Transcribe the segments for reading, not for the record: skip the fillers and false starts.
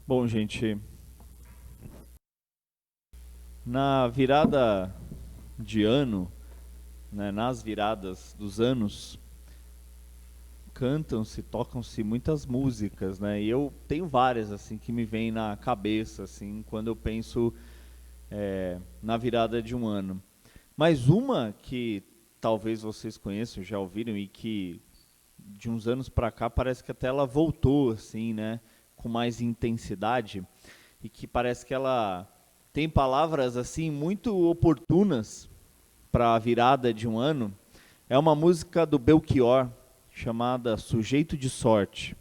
Bom, gente, na virada de ano, né, nas viradas dos anos, cantam-se, tocam-se muitas músicas, né? E eu tenho várias assim que me vêm na cabeça assim quando eu penso na virada de um ano. Mas uma que talvez vocês conheçam, já ouviram e que de uns anos pra cá parece que até ela voltou assim, né, com mais intensidade e que parece que ela tem palavras assim muito oportunas para a virada de um ano. É uma música do Belchior chamada Sujeito de Sorte,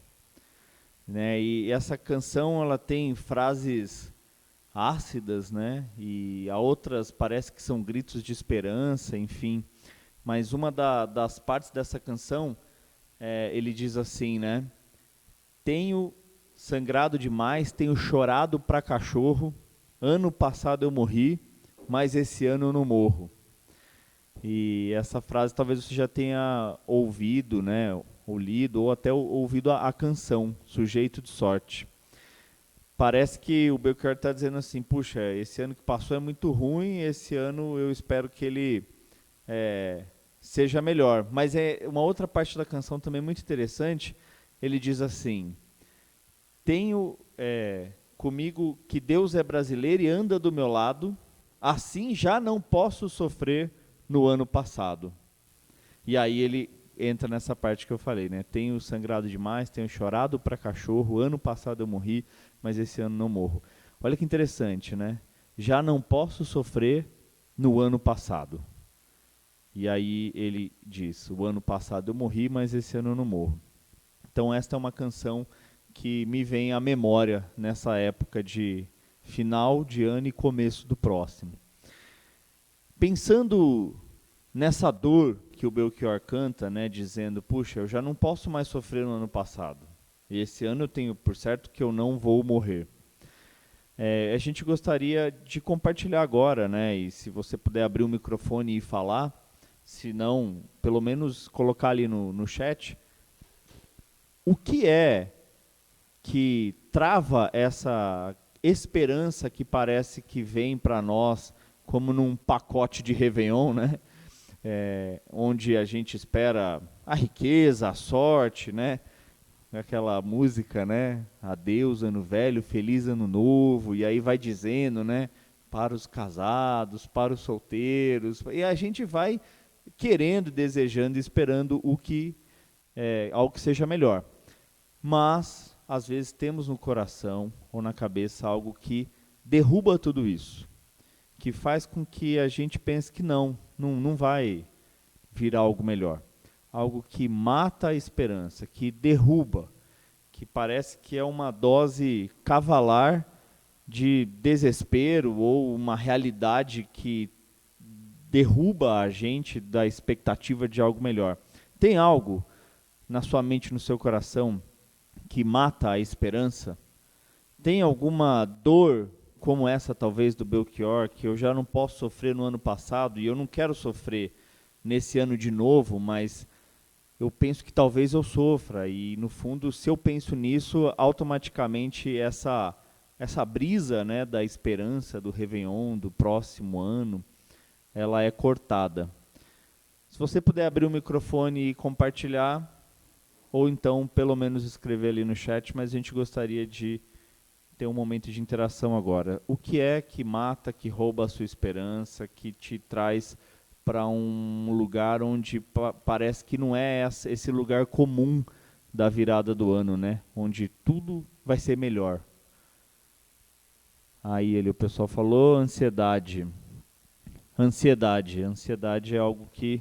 né? E essa canção ela tem frases ácidas, né? E a outras parece que são gritos de esperança, enfim. Mas uma das partes dessa canção, ele diz assim, né? Tenho sangrado demais, tenho chorado pra cachorro. Ano passado eu morri, mas esse ano eu não morro. E essa frase talvez você já tenha ouvido, né? Ou lido, ou até ouvido a canção, Sujeito de Sorte. Parece que o Belchior está dizendo assim, puxa, esse ano que passou é muito ruim, esse ano eu espero que ele é, seja melhor. Mas é uma outra parte da canção também muito interessante. Ele diz assim: tenho comigo que Deus é brasileiro e anda do meu lado, assim já não posso sofrer no ano passado. E aí ele entra nessa parte que eu falei, né? Tenho sangrado demais, tenho chorado para cachorro, ano passado eu morri, mas esse ano não morro. Olha que interessante, né? Já não posso sofrer no ano passado. E aí ele diz: o ano passado eu morri, mas esse ano eu não morro. Então esta é uma canção que me vem à memória nessa época de final de ano e começo do próximo. Pensando nessa dor que o Belchior canta, né, dizendo, puxa, eu já não posso mais sofrer no ano passado. E esse ano eu tenho por certo que eu não vou morrer. A gente gostaria de compartilhar agora, né, e se você puder abrir o microfone e falar, se não, pelo menos colocar ali no chat, o que é que trava essa esperança que parece que vem para nós como num pacote de Réveillon, né? Onde a gente espera a riqueza, a sorte, né? Aquela música, né? Adeus, ano velho, feliz ano novo, e aí vai dizendo, né? Para os casados, para os solteiros, e a gente vai querendo, desejando, esperando algo que seja melhor. Mas, às vezes, temos no coração ou na cabeça algo que derruba tudo isso, que faz com que a gente pense que não vai vir algo melhor. Algo que mata a esperança, que derruba, que parece que é uma dose cavalar de desespero ou uma realidade que derruba a gente da expectativa de algo melhor. Tem algo na sua mente, no seu coração, que mata a esperança? Tem alguma dor como essa, talvez, do Belchior, que eu já não posso sofrer no ano passado e eu não quero sofrer nesse ano de novo, mas eu penso que talvez eu sofra. E, no fundo, se eu penso nisso, automaticamente essa brisa, né, da esperança, do Réveillon, do próximo ano, ela é cortada. Se você puder abrir o microfone e compartilhar, ou então pelo menos escrever ali no chat, mas a gente gostaria de ter um momento de interação agora. O que é que mata, que rouba a sua esperança, que te traz para um lugar onde parece que não é esse lugar comum da virada do ano, né? Onde tudo vai ser melhor. Aí o pessoal falou ansiedade. Ansiedade é algo que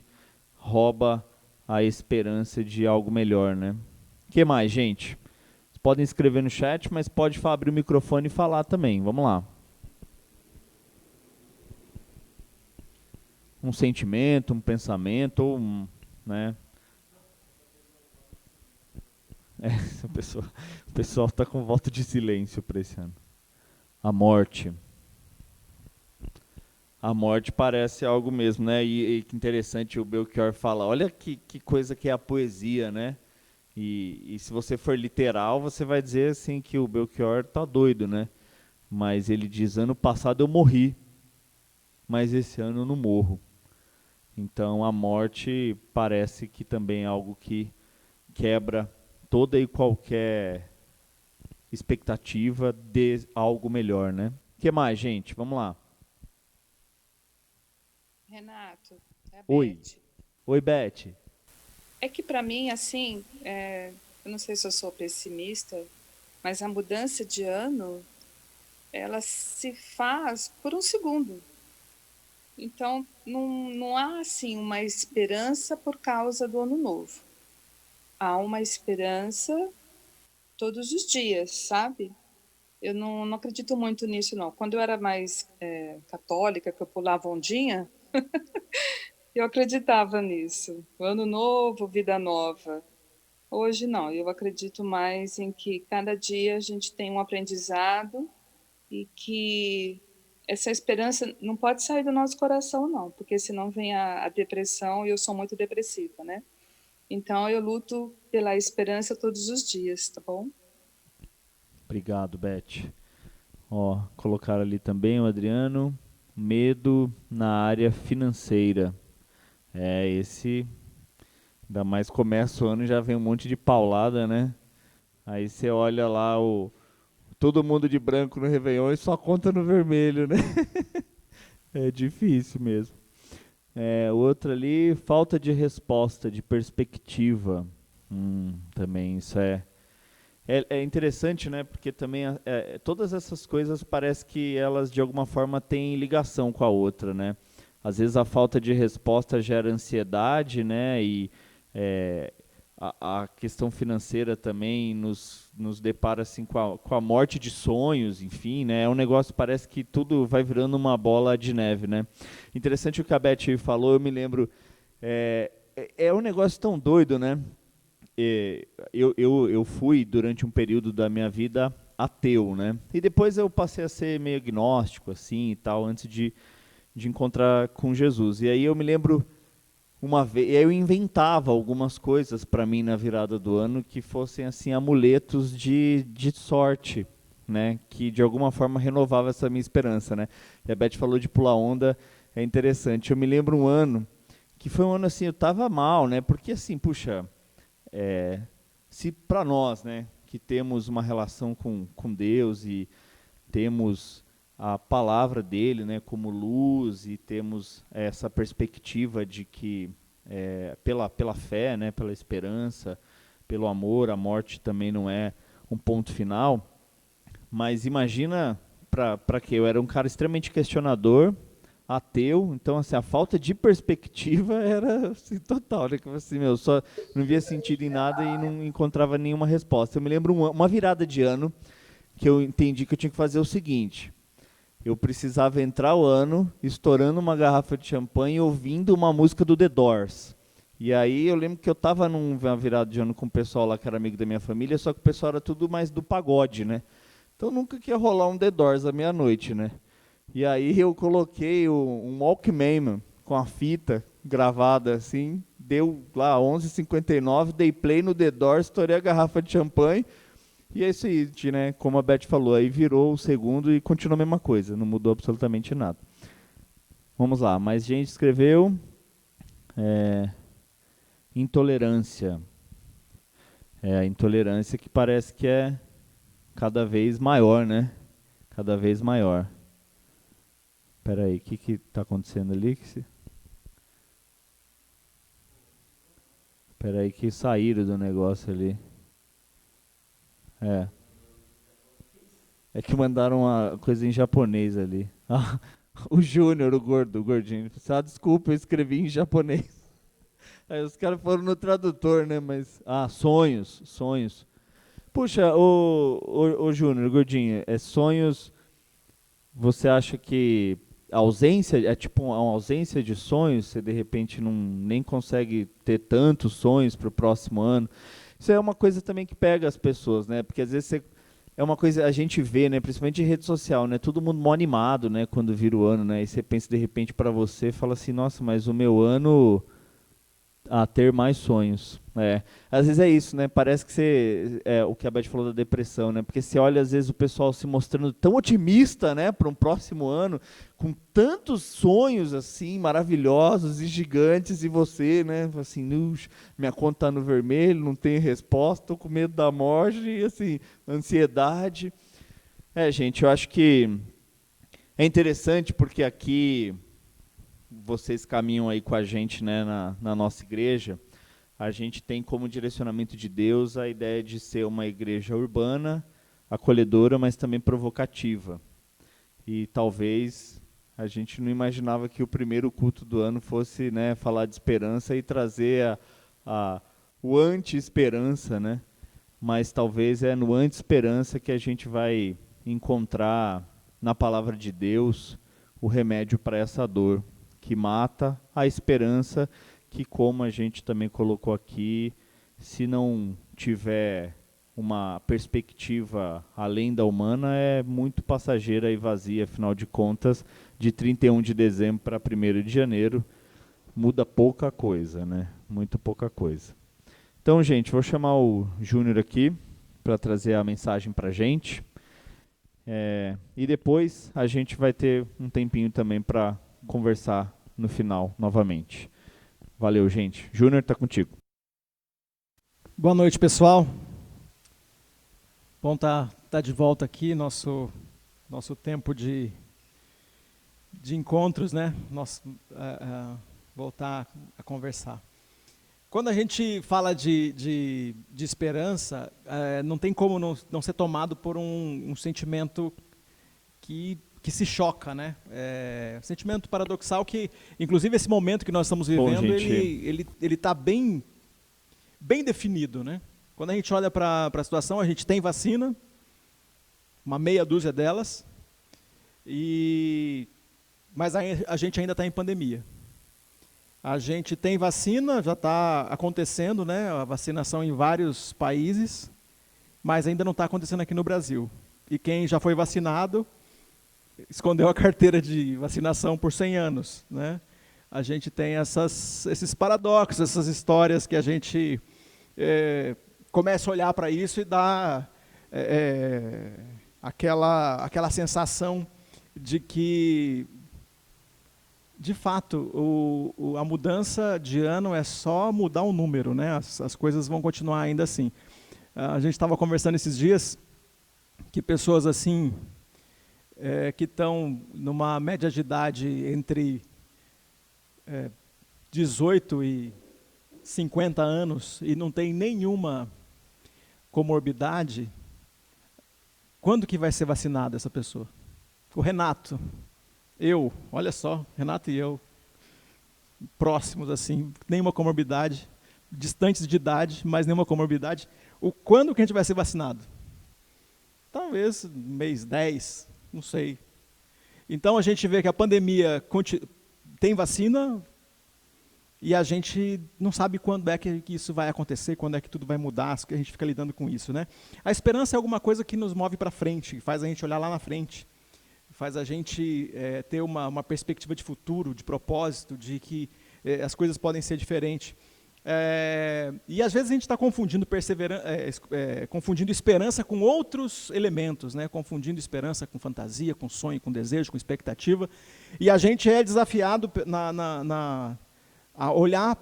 rouba a esperança de algo melhor, né? O que mais, gente? Vocês podem escrever no chat, mas pode abrir o microfone e falar também. Vamos lá. Um sentimento, um pensamento, né? É, o pessoal está com voto de silêncio para esse ano. A morte. A morte parece algo mesmo, né? E que interessante o Belchior fala. Olha que coisa que é a poesia, né? E se você for literal, você vai dizer assim que o Belchior tá doido, né? Mas ele diz: ano passado eu morri, mas esse ano eu não morro. Então a morte parece que também é algo que quebra toda e qualquer expectativa de algo melhor, né? O que mais, gente? Vamos lá. Renato, é a Oi. Beth. Oi, Beth. É que para mim, assim, eu não sei se eu sou pessimista, mas a mudança de ano, ela se faz por um segundo. Então, não há, assim, uma esperança por causa do ano novo. Há uma esperança todos os dias, sabe? Eu não acredito muito nisso, não. Quando eu era mais católica, que eu pulava ondinha, eu acreditava nisso. Ano novo, vida nova. Hoje não, eu acredito mais em que cada dia a gente tem um aprendizado e que essa esperança não pode sair do nosso coração, não, porque senão vem a depressão e eu sou muito depressiva, né? Então eu luto pela esperança todos os dias, tá bom? Obrigado, Beth. Ó, colocaram ali também o Adriano. Medo na área financeira. É, esse. Ainda mais começa o ano e já vem um monte de paulada, né? Aí você olha lá todo mundo de branco no Réveillon e só conta no vermelho, né? É difícil mesmo. É, outro ali, falta de resposta, de perspectiva. Também isso é interessante, né? Porque também todas essas coisas parece que elas de alguma forma têm ligação com a outra, né? Às vezes a falta de resposta gera ansiedade, né? E é, a questão financeira também nos depara assim com a morte de sonhos, enfim, né? É um negócio, parece que tudo vai virando uma bola de neve, né? Interessante o que a Beth falou, eu me lembro. É um negócio tão doido, né? Eu fui, durante um período da minha vida, ateu, né? E depois eu passei a ser meio agnóstico, assim, e tal, antes de encontrar com Jesus. E aí eu me lembro uma vez, eu inventava algumas coisas para mim na virada do ano que fossem, assim, amuletos de sorte, né? Que de alguma forma renovava essa minha esperança, né? E a Beth falou de pular onda, é interessante. Eu me lembro um ano que foi um ano assim, eu tava mal, né? Porque assim, puxa, é, se para nós, né, que temos uma relação com Deus e temos a palavra dele, né, como luz, e temos essa perspectiva de que pela fé, né, pela esperança, pelo amor, a morte também não é um ponto final. Mas imagina para que eu era um cara extremamente questionador, ateu, então assim, a falta de perspectiva era assim, total, né? Que assim, meu, só não via sentido em nada e não encontrava nenhuma resposta. Eu me lembro uma virada de ano que eu entendi que eu tinha que fazer o seguinte: eu precisava entrar o ano estourando uma garrafa de champanhe e ouvindo uma música do The Doors. E aí eu lembro que eu tava numa virada de ano com o pessoal lá que era amigo da minha família, só que o pessoal era tudo mais do pagode, né? Então nunca que ia rolar um The Doors à meia-noite, né? E aí eu coloquei um Walkman, mano, com a fita gravada assim, deu lá 11h59, dei play no The Doors, estourei a garrafa de champanhe, e é isso aí, né? Como a Beth falou, aí virou o segundo e continuou a mesma coisa, não mudou absolutamente nada. Vamos lá, mais gente escreveu. É, intolerância. É a intolerância que parece que é cada vez maior, né? Cada vez maior. Espera aí, o que está acontecendo ali? Espera aí que saíram do negócio ali. É. É que mandaram uma coisa em japonês ali. Ah, o Júnior, o gordo, o gordinho. Ah, desculpa, eu escrevi em japonês. Aí os caras foram no tradutor, né? Mas. Ah, sonhos, sonhos. Puxa, o Júnior, gordinho, sonhos. Você acha que a ausência é tipo uma ausência de sonhos? Você de repente não nem consegue ter tantos sonhos para o próximo ano? Isso é uma coisa também que pega as pessoas, né? Porque às vezes é uma coisa a gente vê, né? Principalmente em rede social, né? Todo mundo mó animado, né? Quando vira o ano, né? E você pensa de repente para você, fala assim, nossa, mas o meu ano a ter mais sonhos. Às vezes é isso, né? Parece que o que a Beth falou da depressão, né? Porque você olha às vezes o pessoal se mostrando tão otimista, né, para um próximo ano, com tantos sonhos assim maravilhosos e gigantes, e você, né, assim, minha conta tá no vermelho, não tem resposta, tô com medo da morte, e assim, ansiedade. Gente, eu acho que é interessante porque aqui vocês caminham aí com a gente, né, na nossa igreja. A gente tem como direcionamento de Deus a ideia de ser uma igreja urbana, acolhedora, mas também provocativa. E talvez a gente não imaginava que o primeiro culto do ano fosse, né, falar de esperança e trazer o anti-esperança, né? Mas talvez é no anti-esperança que a gente vai encontrar na palavra de Deus o remédio para essa dor, que mata a esperança, que, como a gente também colocou aqui, se não tiver uma perspectiva além da humana, é muito passageira e vazia. Afinal de contas, de 31 de dezembro para 1º de janeiro, muda pouca coisa, né? Muito pouca coisa. Então, gente, vou chamar o Júnior aqui para trazer a mensagem para a gente. E depois a gente vai ter um tempinho também para conversar no final novamente. Valeu, gente. Júnior, tá contigo. Boa noite, pessoal. Bom tá de volta aqui, nosso tempo de encontros, né? Voltar a conversar. Quando a gente fala de esperança, não tem como não ser tomado por um sentimento que se choca, né? Um sentimento paradoxal que, inclusive, esse momento que nós estamos vivendo, ele está bem definido, né? Quando a gente olha para a situação, a gente tem vacina, uma meia dúzia delas, mas a gente ainda está em pandemia. A gente tem vacina, já está acontecendo, né? A vacinação em vários países, mas ainda não está acontecendo aqui no Brasil. E quem já foi vacinado escondeu a carteira de vacinação por 100 anos, né? A gente tem esses paradoxos, essas histórias que a gente começa a olhar para isso e dá aquela sensação de que, de fato, a mudança de ano é só mudar um número, né? As coisas vão continuar ainda assim. A gente estava conversando esses dias que pessoas assim, que estão numa média de idade entre 18 e 50 anos e não tem nenhuma comorbidade, quando que vai ser vacinada essa pessoa? O Renato, olha só, Renato e eu, próximos assim, nenhuma comorbidade, distantes de idade, mas nenhuma comorbidade. Quando que a gente vai ser vacinado? Talvez mês 10, não sei. Então a gente vê que a pandemia tem vacina e a gente não sabe quando é que isso vai acontecer, quando é que tudo vai mudar, que a gente fica lidando com isso, né? A esperança é alguma coisa que nos move para frente, faz a gente olhar lá na frente, faz a gente ter uma perspectiva de futuro, de propósito, de que as coisas podem ser diferentes. E às vezes a gente está confundindo esperança com outros elementos, né? Confundindo esperança com fantasia, com sonho, com desejo, com expectativa. E a gente é desafiado a olhar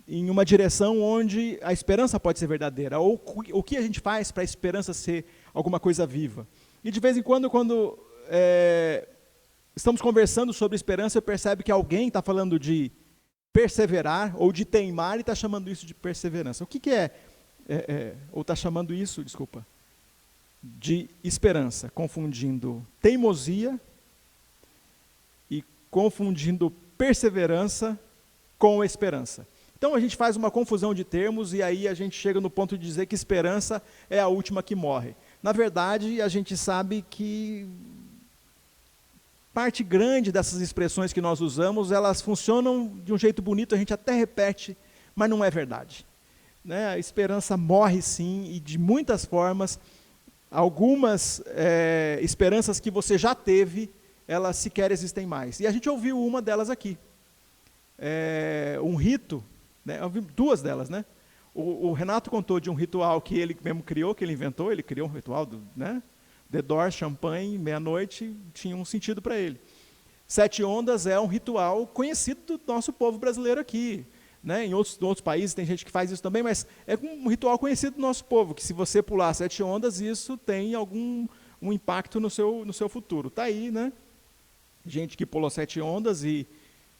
em uma direção onde a esperança pode ser verdadeira, ou o que a gente faz para a esperança ser alguma coisa viva. E de vez em quando estamos conversando sobre esperança, eu percebo que alguém está falando de perseverar ou de teimar e está chamando isso de perseverança. O que é? Ou está chamando isso, desculpa, de esperança, confundindo teimosia e confundindo perseverança com esperança. Então a gente faz uma confusão de termos e aí a gente chega no ponto de dizer que esperança é a última que morre. Na verdade, a gente sabe que parte grande dessas expressões que nós usamos, elas funcionam de um jeito bonito, a gente até repete, mas não é verdade. Né? A esperança morre sim, e de muitas formas. Algumas esperanças que você já teve, elas sequer existem mais. E a gente ouviu uma delas aqui. Um rito, né? Duas delas, né? O Renato contou de um ritual que ele mesmo criou, que ele inventou, ele criou um ritual, né? The Doors, champanhe, meia-noite, tinha um sentido para ele. 7 ondas é um ritual conhecido do nosso povo brasileiro aqui. Né? Em outros países tem gente que faz isso também, mas é um ritual conhecido do nosso povo, que se você pular 7 ondas, isso tem um impacto no seu futuro. Está aí, né? Gente que pulou 7 ondas e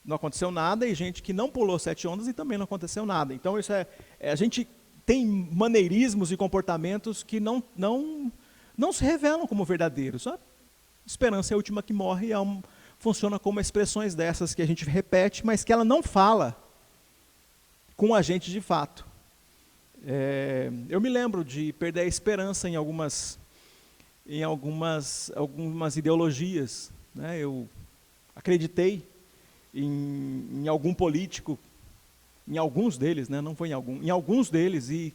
não aconteceu nada, e gente que não pulou 7 ondas e também não aconteceu nada. Então, isso a gente tem maneirismos e comportamentos que não se revelam como verdadeiros. A esperança é a última que morre, e funciona como expressões dessas que a gente repete, mas que ela não fala com a gente de fato. Eu me lembro de perder a esperança em algumas ideologias. Né? Eu acreditei em algum político, em alguns deles, né? Não foi em alguns deles, e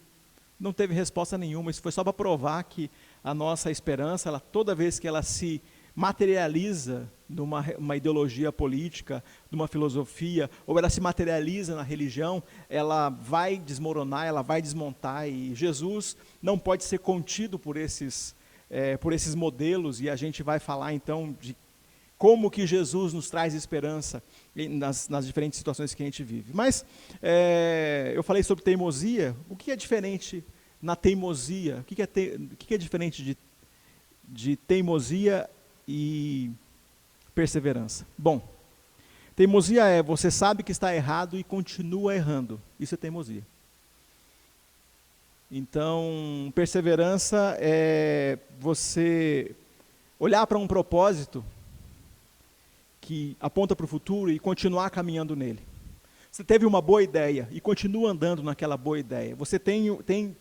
não teve resposta nenhuma. Isso foi só para provar que a nossa esperança, toda vez que ela se materializa numa ideologia política, numa filosofia, ou ela se materializa na religião, ela vai desmoronar, ela vai desmontar, e Jesus não pode ser contido por esses modelos, e a gente vai falar então de como que Jesus nos traz esperança nas diferentes situações que a gente vive. Mas eu falei sobre teimosia. O que é diferente na teimosia? O que é diferente de teimosia e perseverança? Bom, teimosia é você sabe que está errado e continua errando. Isso é teimosia. Então, perseverança é você olhar para um propósito que aponta para o futuro e continuar caminhando nele. Você teve uma boa ideia e continua andando naquela boa ideia. Você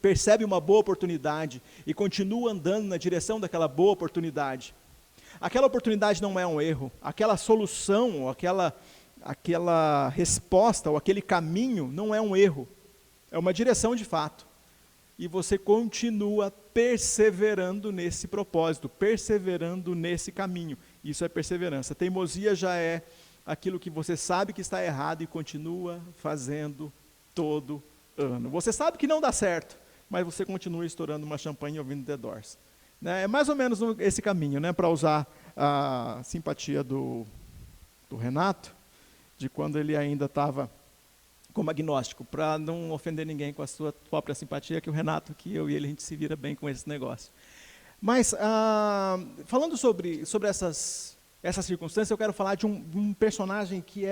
percebe uma boa oportunidade e continua andando na direção daquela boa oportunidade. Aquela oportunidade não é um erro. Aquela solução, ou aquela resposta, ou aquele caminho não é um erro. É uma direção de fato. E você continua perseverando nesse propósito, perseverando nesse caminho. Isso é perseverança. Teimosia já é aquilo que você sabe que está errado e continua fazendo todo ano. Você sabe que não dá certo, mas você continua estourando uma champanhe e ouvindo The Doors. Né? É mais ou menos esse caminho, né? Para usar a simpatia do Renato, de quando ele ainda estava como agnóstico, para não ofender ninguém com a sua própria simpatia, que o Renato, que eu e ele, a gente se vira bem com esse negócio. Mas, falando sobre essa circunstância, eu quero falar de um personagem que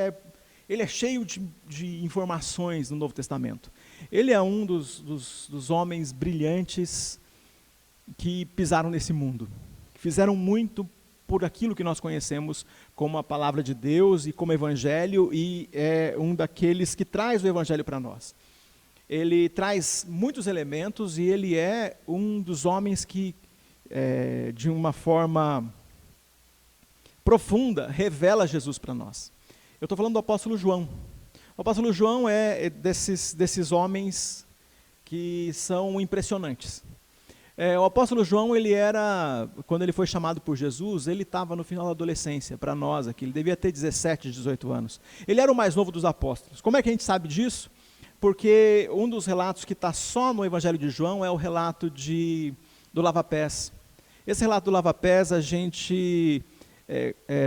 ele é cheio de informações no Novo Testamento. Ele é um dos homens brilhantes que pisaram nesse mundo, que fizeram muito por aquilo que nós conhecemos como a palavra de Deus e como evangelho, e é um daqueles que traz o evangelho para nós. Ele traz muitos elementos e ele é um dos homens que, de uma forma profunda, revela Jesus para nós. Eu estou falando do apóstolo João. O apóstolo João é desses homens que são impressionantes. O apóstolo João, quando ele foi chamado por Jesus, ele estava no final da adolescência, para nós aqui, ele devia ter 17, 18 anos. Ele era o mais novo dos apóstolos. Como é que a gente sabe disso? Porque um dos relatos que está só no Evangelho de João é o relato do lava-pés. Esse relato do lava-pés, a gente,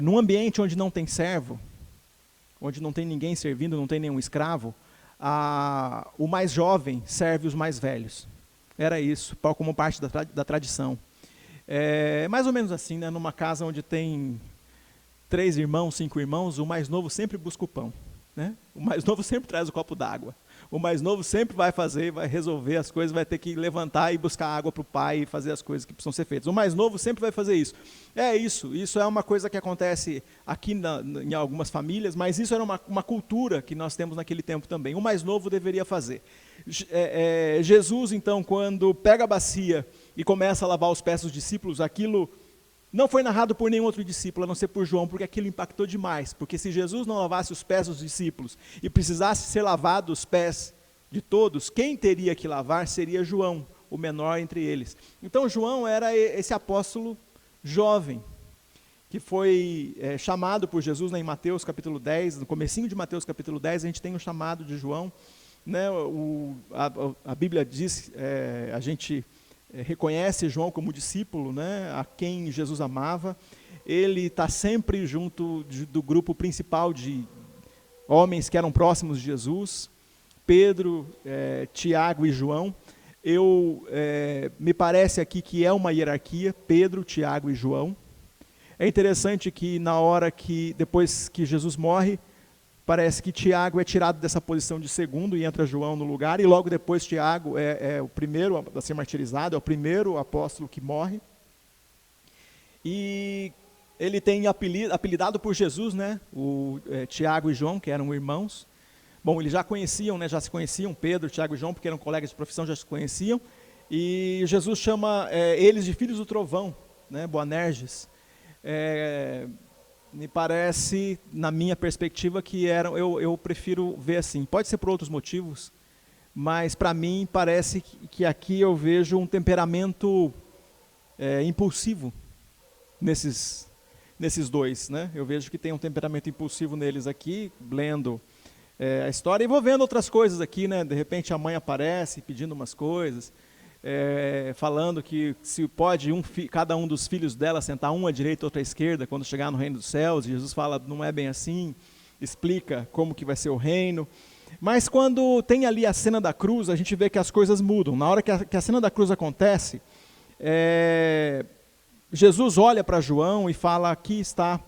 num ambiente onde não tem servo, onde não tem ninguém servindo, não tem nenhum escravo, o mais jovem serve os mais velhos. Era isso, como parte da tradição. É mais ou menos assim, né? Numa casa onde tem 3 irmãos, 5 irmãos, o mais novo sempre busca o pão. Né? O mais novo sempre traz o copo d'água. O mais novo sempre vai resolver as coisas, vai ter que levantar e buscar água para o pai e fazer as coisas que precisam ser feitas. O mais novo sempre vai fazer isso. Isso é uma coisa que acontece aqui em algumas famílias, mas isso era uma cultura que nós temos naquele tempo também. O mais novo deveria fazer. Jesus, então, quando pega a bacia e começa a lavar os pés dos discípulos, aquilo não foi narrado por nenhum outro discípulo, a não ser por João, porque aquilo impactou demais. Porque se Jesus não lavasse os pés dos discípulos e precisasse ser lavado os pés de todos, quem teria que lavar seria João, o menor entre eles. Então João era esse apóstolo jovem, que foi chamado por Jesus em Mateus capítulo 10, no comecinho de Mateus capítulo 10, a gente tem o chamado de João. né, a Bíblia diz, a gente reconhece João como discípulo, né, a quem Jesus amava. Ele está sempre junto do grupo principal de homens que eram próximos de Jesus, Pedro, Tiago e João. Me parece aqui que é uma hierarquia, Pedro, Tiago e João. É interessante que depois que Jesus morre, parece que Tiago é tirado dessa posição de segundo e entra João no lugar, e logo depois Tiago é o primeiro a ser martirizado, é o primeiro apóstolo que morre. E ele tem apelidado por Jesus, né, Tiago e João, que eram irmãos. Bom, eles já conheciam, né, já se conheciam, Pedro, Tiago e João, porque eram colegas de profissão, já se conheciam. E Jesus chama eles de filhos do trovão, né, Boanerges. Me parece, na minha perspectiva, que eu prefiro ver assim. Pode ser por outros motivos, mas para mim parece que aqui eu vejo um temperamento impulsivo nesses dois, né? Eu vejo que tem um temperamento impulsivo neles aqui, lendo a história, e vou vendo outras coisas aqui, né? De repente a mãe aparece pedindo umas coisas, falando que se pode cada um dos filhos dela sentar um à direita e outro à esquerda quando chegar no reino dos céus. E Jesus fala, não é bem assim, explica como que vai ser o reino. Mas quando tem ali a cena da cruz, a gente vê que as coisas mudam. Na hora que a cena da cruz acontece, Jesus olha para João e fala, aqui está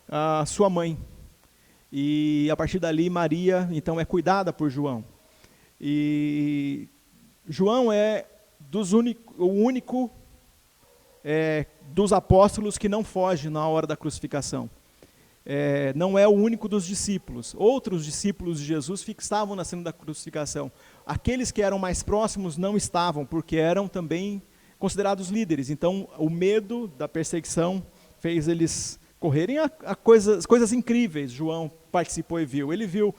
a sua mãe. E a partir dali Maria então é cuidada por João. E João é o único dos apóstolos que não foge na hora da crucificação. Não é o único dos discípulos. Outros discípulos de Jesus estavam na cena da crucificação. Aqueles que eram mais próximos não estavam, porque eram também considerados líderes. Então, o medo da perseguição fez eles correrem a coisas incríveis. João participou e viu. Ele viu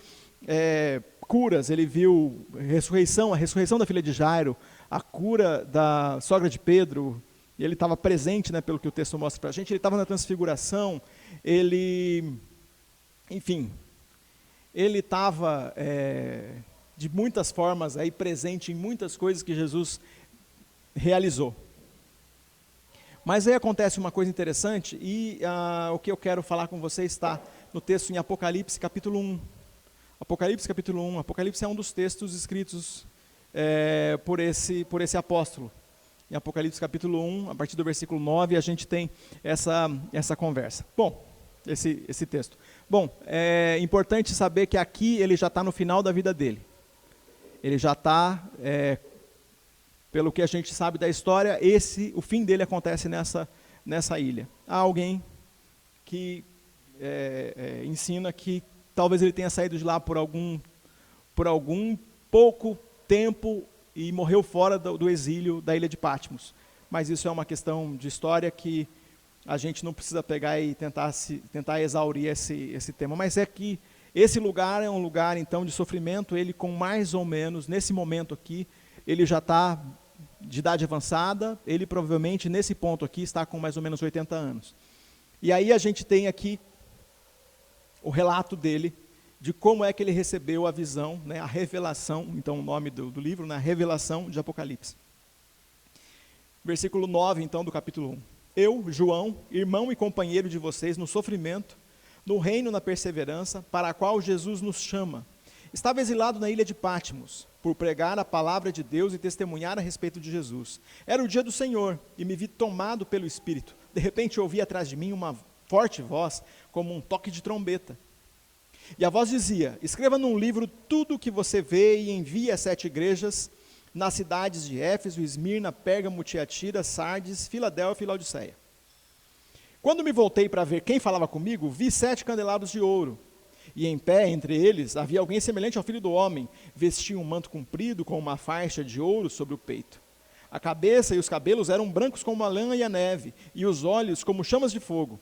curas, ele viu a ressurreição da filha de Jairo, a cura da sogra de Pedro. Ele estava presente, né, pelo que o texto mostra para a gente. Ele estava na transfiguração. Ele estava de muitas formas aí presente em muitas coisas que Jesus realizou. Mas aí acontece uma coisa interessante, e o que eu quero falar com vocês está no texto em Apocalipse capítulo 1. Apocalipse capítulo 1. Apocalipse é um dos textos escritos por esse apóstolo. Em Apocalipse capítulo 1, a partir do versículo 9, a gente tem essa conversa. Bom, esse texto. Bom, é importante saber que aqui ele já está no final da vida dele. Ele já está, pelo que a gente sabe da história, o fim dele acontece nessa ilha. Há alguém que ensina que talvez ele tenha saído de lá por algum pouco tempo e morreu fora do exílio da ilha de Patmos. Mas isso é uma questão de história que a gente não precisa pegar e tentar exaurir esse tema. Mas é que esse lugar é um lugar, então, de sofrimento. Ele, com mais ou menos, nesse momento aqui, ele já está de idade avançada. Ele, provavelmente, nesse ponto aqui, está com mais ou menos 80 anos. E aí a gente tem aqui o relato dele, de como é que ele recebeu a visão, né, a revelação, então o nome do livro, né, a revelação de Apocalipse. Versículo 9, então, do capítulo 1. Eu, João, irmão e companheiro de vocês no sofrimento, no reino, na perseverança, para a qual Jesus nos chama. Estava exilado na ilha de Patmos, por pregar a palavra de Deus e testemunhar a respeito de Jesus. Era o dia do Senhor, e me vi tomado pelo Espírito. De repente ouvi atrás de mim uma forte voz, como um toque de trombeta. E a voz dizia, escreva num livro tudo o que você vê e envie às 7 igrejas, nas cidades de Éfeso, Esmirna, Pérgamo, Tiatira, Sardes, Filadélfia e Laodiceia. Quando me voltei para ver quem falava comigo, vi 7 candelabros de ouro. E em pé, entre eles, havia alguém semelhante ao Filho do Homem, vestia um manto comprido com uma faixa de ouro sobre o peito. A cabeça e os cabelos eram brancos como a lã e a neve, e os olhos como chamas de fogo.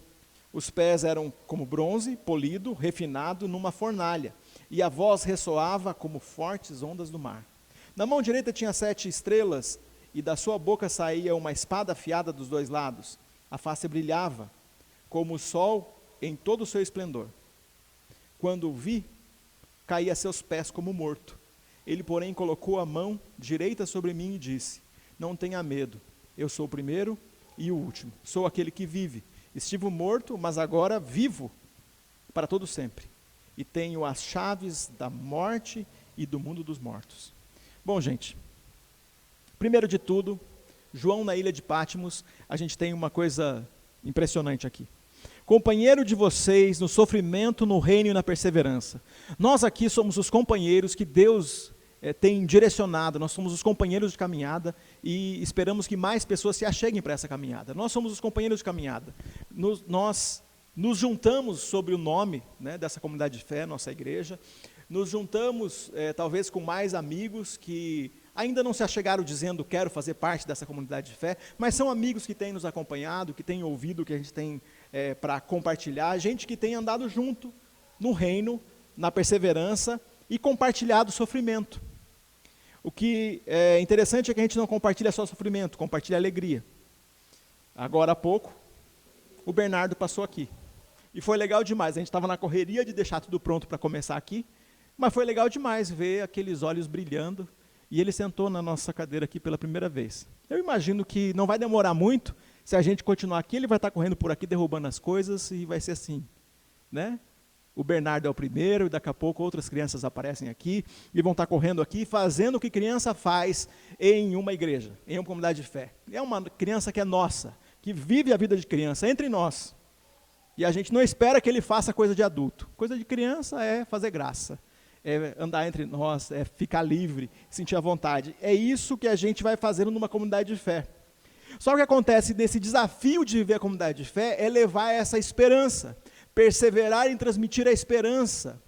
Os pés eram como bronze, polido, refinado numa fornalha, e a voz ressoava como fortes ondas do mar. Na mão direita tinha 7 estrelas, e da sua boca saía uma espada afiada dos 2 lados. A face brilhava, como o sol em todo o seu esplendor. Quando o vi, caí a seus pés como morto. Ele, porém, colocou a mão direita sobre mim e disse: não tenha medo, eu sou o primeiro e o último. Sou aquele que vive. Estive morto, mas agora vivo para todo sempre. E tenho as chaves da morte e do mundo dos mortos. Bom, gente, primeiro de tudo, João na ilha de Patmos, a gente tem uma coisa impressionante aqui. Companheiro de vocês no sofrimento, no reino e na perseverança. Nós aqui somos os companheiros que Deus tem direcionado, nós somos os companheiros de caminhada e esperamos que mais pessoas se acheguem para essa caminhada. Nós somos os companheiros de caminhada. Nós nos juntamos sobre o nome, né, dessa comunidade de fé, nossa igreja. Nos juntamos talvez com mais amigos que ainda não se achegaram dizendo quero fazer parte dessa comunidade de fé, mas são amigos que têm nos acompanhado, que têm ouvido o que a gente tem para compartilhar, gente que tem andado junto no reino, na perseverança e compartilhado o sofrimento. O que é interessante é que a gente não compartilha só sofrimento, compartilha alegria. Agora há pouco, o Bernardo passou aqui. E foi legal demais, a gente estava na correria de deixar tudo pronto para começar aqui, mas foi legal demais ver aqueles olhos brilhando, e ele sentou na nossa cadeira aqui pela primeira vez. Eu imagino que não vai demorar muito, se a gente continuar aqui, ele vai estar correndo por aqui, derrubando as coisas, e vai ser assim, né? O Bernardo é o primeiro, e daqui a pouco outras crianças aparecem aqui, e vão estar correndo aqui, fazendo o que criança faz em uma igreja, em uma comunidade de fé. É uma criança que é nossa, que vive a vida de criança entre nós. E a gente não espera que ele faça coisa de adulto. Coisa de criança é fazer graça, é andar entre nós, é ficar livre, sentir a vontade. É isso que a gente vai fazendo numa comunidade de fé. Só que o que acontece nesse desafio de viver a comunidade de fé é levar essa esperança, perseverar em transmitir a esperança,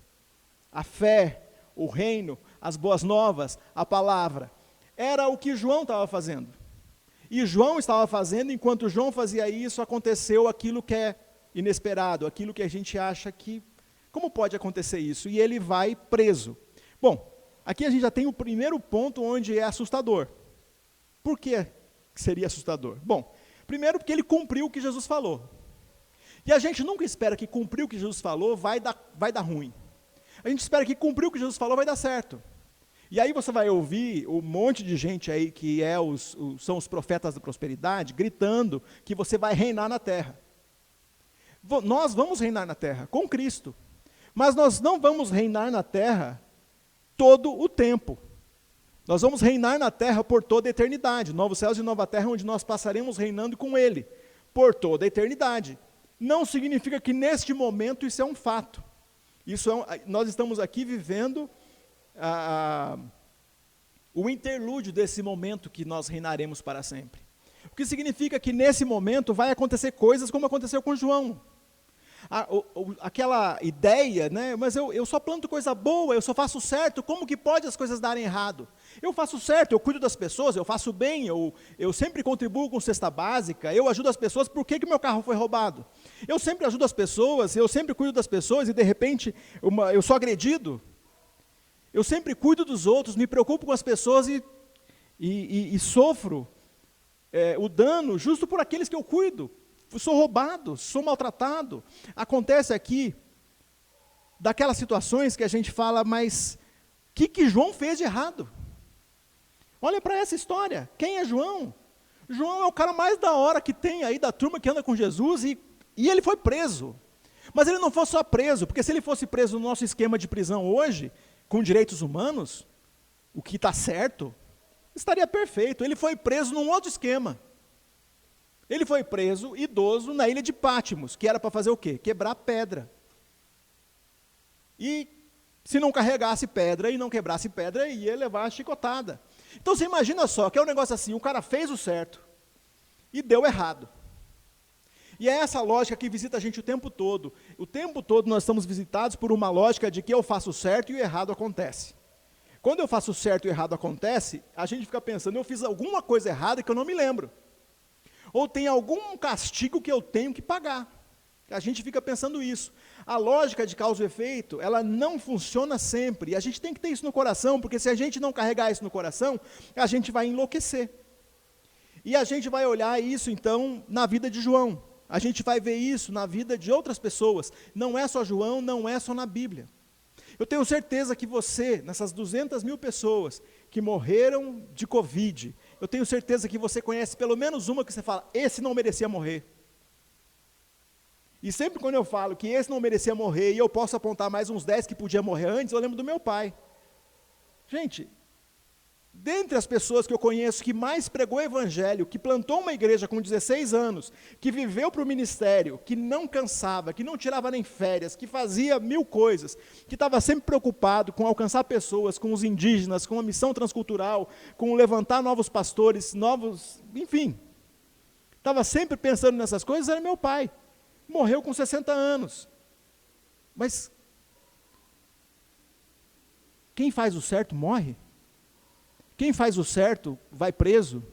a fé, o reino, as boas novas, a palavra. Era o que João estava fazendo. E João estava fazendo, enquanto João fazia isso, aconteceu aquilo que é inesperado, aquilo que a gente acha que, como pode acontecer isso? E ele vai preso. Bom, aqui a gente já tem o primeiro ponto onde é assustador. Por que seria assustador? Bom, primeiro porque ele cumpriu o que Jesus falou. E a gente nunca espera que cumprir o que Jesus falou vai dar ruim. A gente espera que cumprir o que Jesus falou vai dar certo. E aí você vai ouvir um monte de gente aí que são os profetas da prosperidade, gritando que você vai reinar na terra. Nós vamos reinar na terra com Cristo, mas nós não vamos reinar na terra todo o tempo. Nós vamos reinar na terra por toda a eternidade, novos céus e nova terra, onde nós passaremos reinando com Ele, por toda a eternidade. Não significa que neste momento isso é um fato. Nós estamos aqui vivendo o interlúdio desse momento que nós reinaremos para sempre. O que significa que nesse momento vai acontecer coisas como aconteceu com João. Aquela ideia, né, mas eu só planto coisa boa, eu só faço certo, como que pode as coisas darem errado? Eu faço certo, eu cuido das pessoas, eu faço bem, eu sempre contribuo com cesta básica, eu ajudo as pessoas, por que o meu carro foi roubado? Eu sempre ajudo as pessoas, eu sempre cuido das pessoas e de repente eu sou agredido. Eu sempre cuido dos outros, me preocupo com as pessoas e sofro o dano justo por aqueles que eu cuido. Sou roubado, sou maltratado. Acontece aqui daquelas situações que a gente fala, mas o que João fez de errado? Olha para essa história. Quem é João? João é o cara mais da hora que tem aí da turma que anda com Jesus e ele foi preso. Mas ele não foi só preso, porque se ele fosse preso no nosso esquema de prisão hoje, com direitos humanos, o que está certo, estaria perfeito. Ele foi preso num outro esquema. Ele foi preso, idoso, na ilha de Patmos, que era para fazer o quê? Quebrar pedra. E se não carregasse pedra e não quebrasse pedra, ia levar a chicotada. Então você imagina só, que é um negócio assim, o cara fez o certo e deu errado. E é essa lógica que visita a gente o tempo todo. O tempo todo nós estamos visitados por uma lógica de que eu faço certo e o errado acontece. Quando eu faço certo e o errado acontece, a gente fica pensando, eu fiz alguma coisa errada que eu não me lembro. Ou tem algum castigo que eu tenho que pagar. A gente fica pensando isso. A lógica de causa e efeito, ela não funciona sempre. E a gente tem que ter isso no coração, porque se a gente não carregar isso no coração, a gente vai enlouquecer. E a gente vai olhar isso, então, na vida de João. A gente vai ver isso na vida de outras pessoas. Não é só João, não é só na Bíblia. Eu tenho certeza que você, nessas 200 mil pessoas que morreram de Covid, eu tenho certeza que você conhece pelo menos uma que você fala, esse não merecia morrer. E sempre quando eu falo que esse não merecia morrer, e eu posso apontar mais uns 10 que podia morrer antes, eu lembro do meu pai. Gente, dentre as pessoas que eu conheço que mais pregou o evangelho, que plantou uma igreja com 16 anos, que viveu para o ministério, que não cansava, que não tirava nem férias, que fazia mil coisas, que estava sempre preocupado com alcançar pessoas, com os indígenas, com a missão transcultural, com levantar novos pastores, enfim, estava sempre pensando nessas coisas, era meu pai. Morreu com 60 anos. Mas quem faz o certo morre. Quem faz o certo vai preso.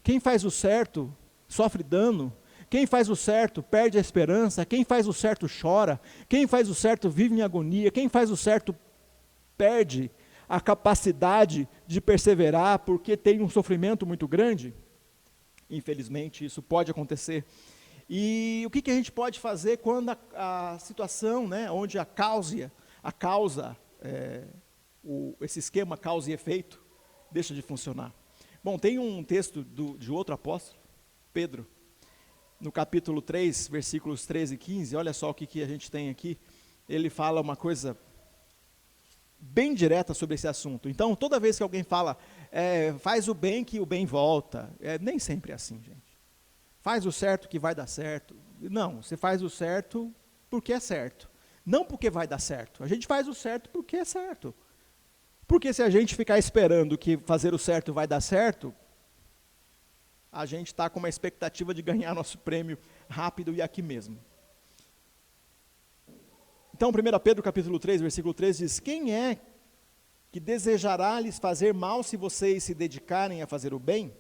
Quem faz o certo sofre dano. Quem faz o certo perde a esperança. Quem faz o certo chora. Quem faz o certo vive em agonia. Quem faz o certo perde a capacidade de perseverar porque tem um sofrimento muito grande. Infelizmente, isso pode acontecer. E o que a gente pode fazer quando a situação, né, onde esse esquema causa e efeito, deixa de funcionar? Bom, tem um texto de outro apóstolo, Pedro, no capítulo 3, versículos 13 e 15, olha só o que a gente tem aqui, ele fala uma coisa bem direta sobre esse assunto. Então, toda vez que alguém fala, faz o bem que o bem volta, nem sempre é assim, gente. Faz o certo que vai dar certo. Não, você faz o certo porque é certo. Não porque vai dar certo. A gente faz o certo porque é certo. Porque se a gente ficar esperando que fazer o certo vai dar certo, a gente está com uma expectativa de ganhar nosso prêmio rápido e aqui mesmo. Então, 1 Pedro capítulo 3, versículo 3 diz, quem é que desejará lhes fazer mal se vocês se dedicarem a fazer o bem?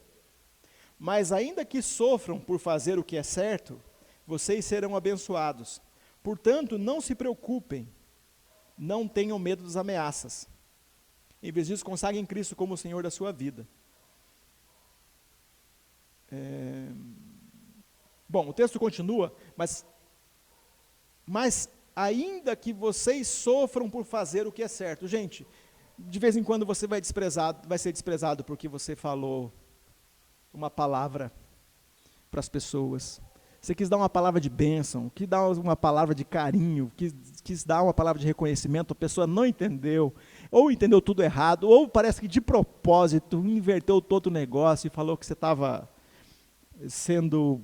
Mas ainda que sofram por fazer o que é certo, vocês serão abençoados. Portanto, não se preocupem, não tenham medo das ameaças. Em vez disso, consagrem Cristo como o Senhor da sua vida. Bom, o texto continua, mas ainda que vocês sofram por fazer o que é certo. Gente, de vez em quando você vai ser desprezado porque você falou uma palavra para as pessoas. Você quis dar uma palavra de bênção, quis dar uma palavra de carinho, quis dar uma palavra de reconhecimento, a pessoa não entendeu, ou entendeu tudo errado, ou parece que de propósito inverteu todo o negócio e falou que você estava sendo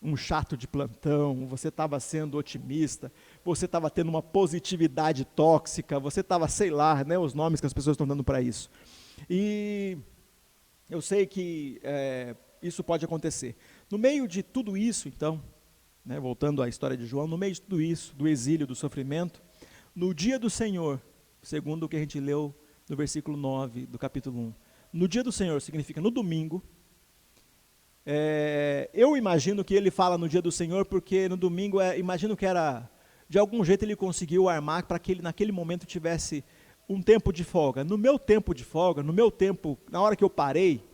um chato de plantão, você estava sendo otimista, você estava tendo uma positividade tóxica, você estava, sei lá, né, os nomes que as pessoas estão dando para isso. E eu sei que isso pode acontecer. No meio de tudo isso, então, né, voltando à história de João, no meio de tudo isso, do exílio, do sofrimento, no dia do Senhor, segundo o que a gente leu no versículo 9 do capítulo 1, no dia do Senhor significa no domingo. Eu imagino que ele fala no dia do Senhor, porque no domingo, imagino que era, de algum jeito ele conseguiu armar para que ele naquele momento tivesse um tempo de folga. No meu tempo de folga, no meu tempo, na hora que eu parei,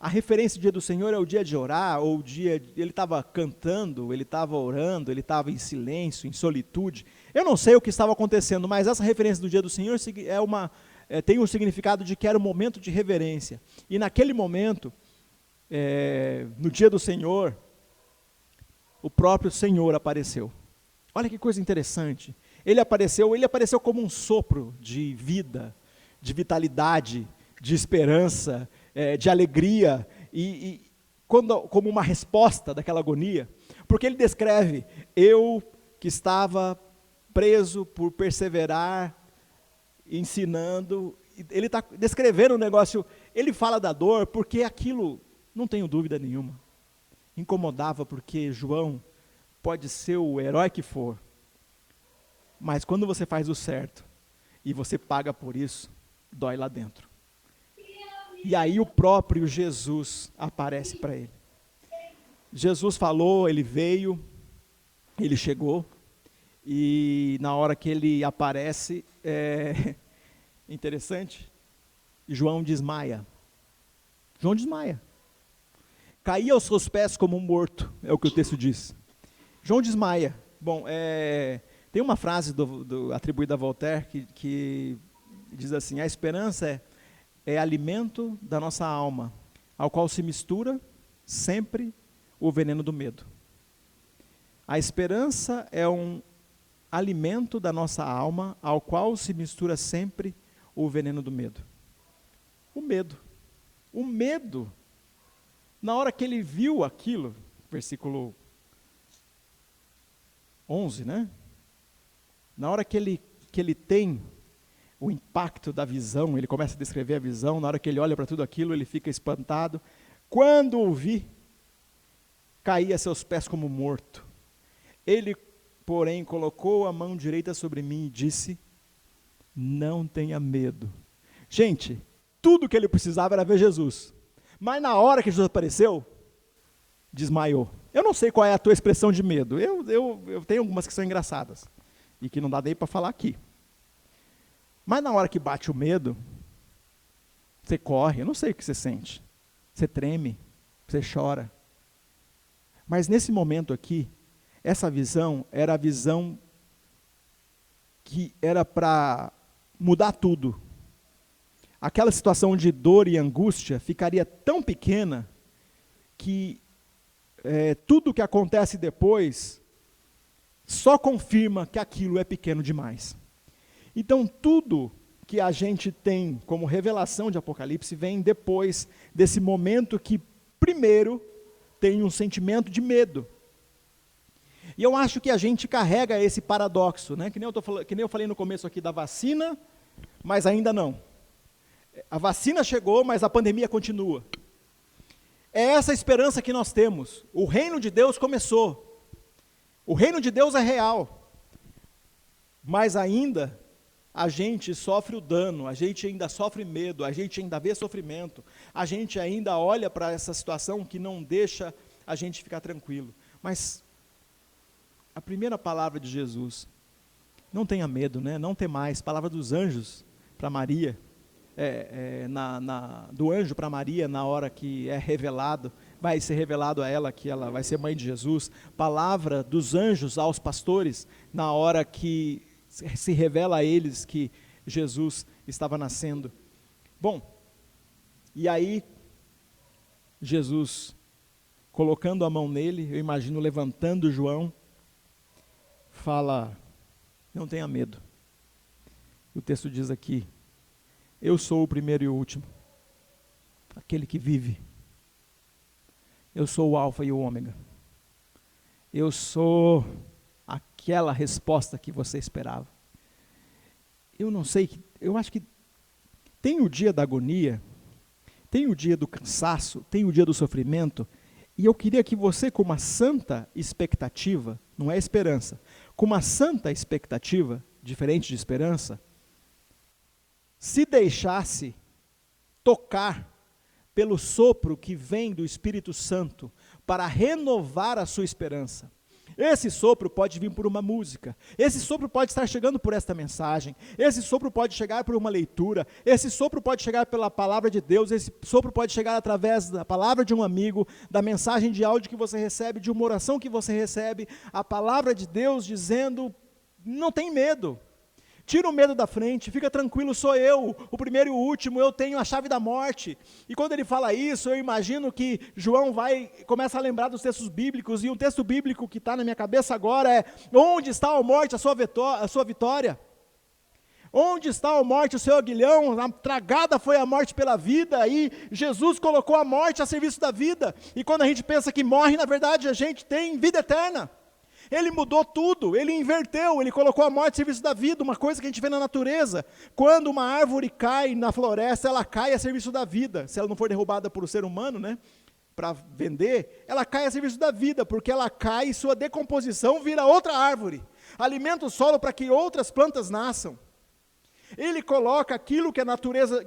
a referência do dia do Senhor é o dia de orar, ou o dia, ele estava cantando, ele estava orando, ele estava em silêncio, em solitude. Eu não sei o que estava acontecendo, mas essa referência do dia do Senhor tem um significado de que era um momento de reverência. E naquele momento, no dia do Senhor, o próprio Senhor apareceu. Olha que coisa interessante. Ele apareceu como um sopro de vida, de vitalidade, de esperança, de alegria, como uma resposta daquela agonia, porque ele descreve, eu que estava preso por perseverar, ensinando, ele está descrevendo um negócio, ele fala da dor, porque aquilo, não tenho dúvida nenhuma, incomodava, porque João pode ser o herói que for, mas quando você faz o certo, e você paga por isso, dói lá dentro. E aí o próprio Jesus aparece para ele. Jesus falou, ele veio, ele chegou, e na hora que ele aparece, interessante, João desmaia. João desmaia. Caía aos seus pés como um morto, é o que o texto diz. João desmaia. Bom, Tem uma frase atribuída a Voltaire que diz assim: a esperança é alimento da nossa alma, ao qual se mistura sempre o veneno do medo. A esperança é um alimento da nossa alma, ao qual se mistura sempre o veneno do medo. O medo. O medo. Na hora que ele viu aquilo, versículo 11, né? Na hora que ele tem o impacto da visão, ele começa a descrever a visão, na hora que ele olha para tudo aquilo, ele fica espantado. Quando o vi, caí a seus pés como morto. Ele, porém, colocou a mão direita sobre mim e disse: não tenha medo. Gente, tudo que ele precisava era ver Jesus. Mas na hora que Jesus apareceu, desmaiou. Eu não sei qual é a tua expressão de medo. Eu tenho algumas que são engraçadas e que não dá nem para falar aqui. Mas na hora que bate o medo, você corre, eu não sei o que você sente. Você treme, você chora. Mas nesse momento aqui, essa visão era a visão que era para mudar tudo. Aquela situação de dor e angústia ficaria tão pequena que tudo que acontece depois só confirma que aquilo é pequeno demais. Então, tudo que a gente tem como revelação de Apocalipse vem depois desse momento que, primeiro, tem um sentimento de medo. E eu acho que a gente carrega esse paradoxo, né? Que nem eu falei no começo aqui da vacina, mas ainda não. A vacina chegou, mas a pandemia continua. É essa a esperança que nós temos. O reino de Deus começou. O reino de Deus é real. Mas ainda a gente sofre o dano, a gente ainda sofre medo, a gente ainda vê sofrimento, a gente ainda olha para essa situação que não deixa a gente ficar tranquilo. Mas a primeira palavra de Jesus, não tenha medo, né? Não temais, palavra dos anjos para Maria, do anjo para Maria na hora que é revelado, vai ser revelado a ela que ela vai ser mãe de Jesus, palavra dos anjos aos pastores na hora que se revela a eles que Jesus estava nascendo. Bom, e aí Jesus colocando a mão nele, eu imagino levantando João, fala: não tenha medo. O texto diz aqui: eu sou o primeiro e o último, aquele que vive. Eu sou o alfa e o ômega. Eu sou aquela resposta que você esperava. Eu não sei, eu acho que tem o dia da agonia, tem o dia do cansaço, tem o dia do sofrimento, e eu queria que você, com uma santa expectativa, não é esperança, com uma santa expectativa, diferente de esperança, se deixasse tocar pelo sopro que vem do Espírito Santo para renovar a sua esperança. Esse sopro pode vir por uma música, esse sopro pode estar chegando por esta mensagem, esse sopro pode chegar por uma leitura, esse sopro pode chegar pela palavra de Deus, esse sopro pode chegar através da palavra de um amigo, da mensagem de áudio que você recebe, de uma oração que você recebe, a palavra de Deus dizendo: não tem medo. Tira o medo da frente, fica tranquilo, sou eu, o primeiro e o último, eu tenho a chave da morte. E quando ele fala isso, eu imagino que João começa a lembrar dos textos bíblicos, e um texto bíblico que está na minha cabeça agora é: onde está a morte, a sua vitória? Onde está a morte, o seu aguilhão? A tragada foi a morte pela vida, e Jesus colocou a morte a serviço da vida. E quando a gente pensa que morre, na verdade a gente tem vida eterna. Ele mudou tudo, ele inverteu, ele colocou a morte a serviço da vida, uma coisa que a gente vê na natureza. Quando uma árvore cai na floresta, ela cai a serviço da vida. Se ela não for derrubada por um ser humano, né, para vender, ela cai a serviço da vida, porque ela cai e sua decomposição vira outra árvore. Alimenta o solo para que outras plantas nasçam. Ele coloca aquilo que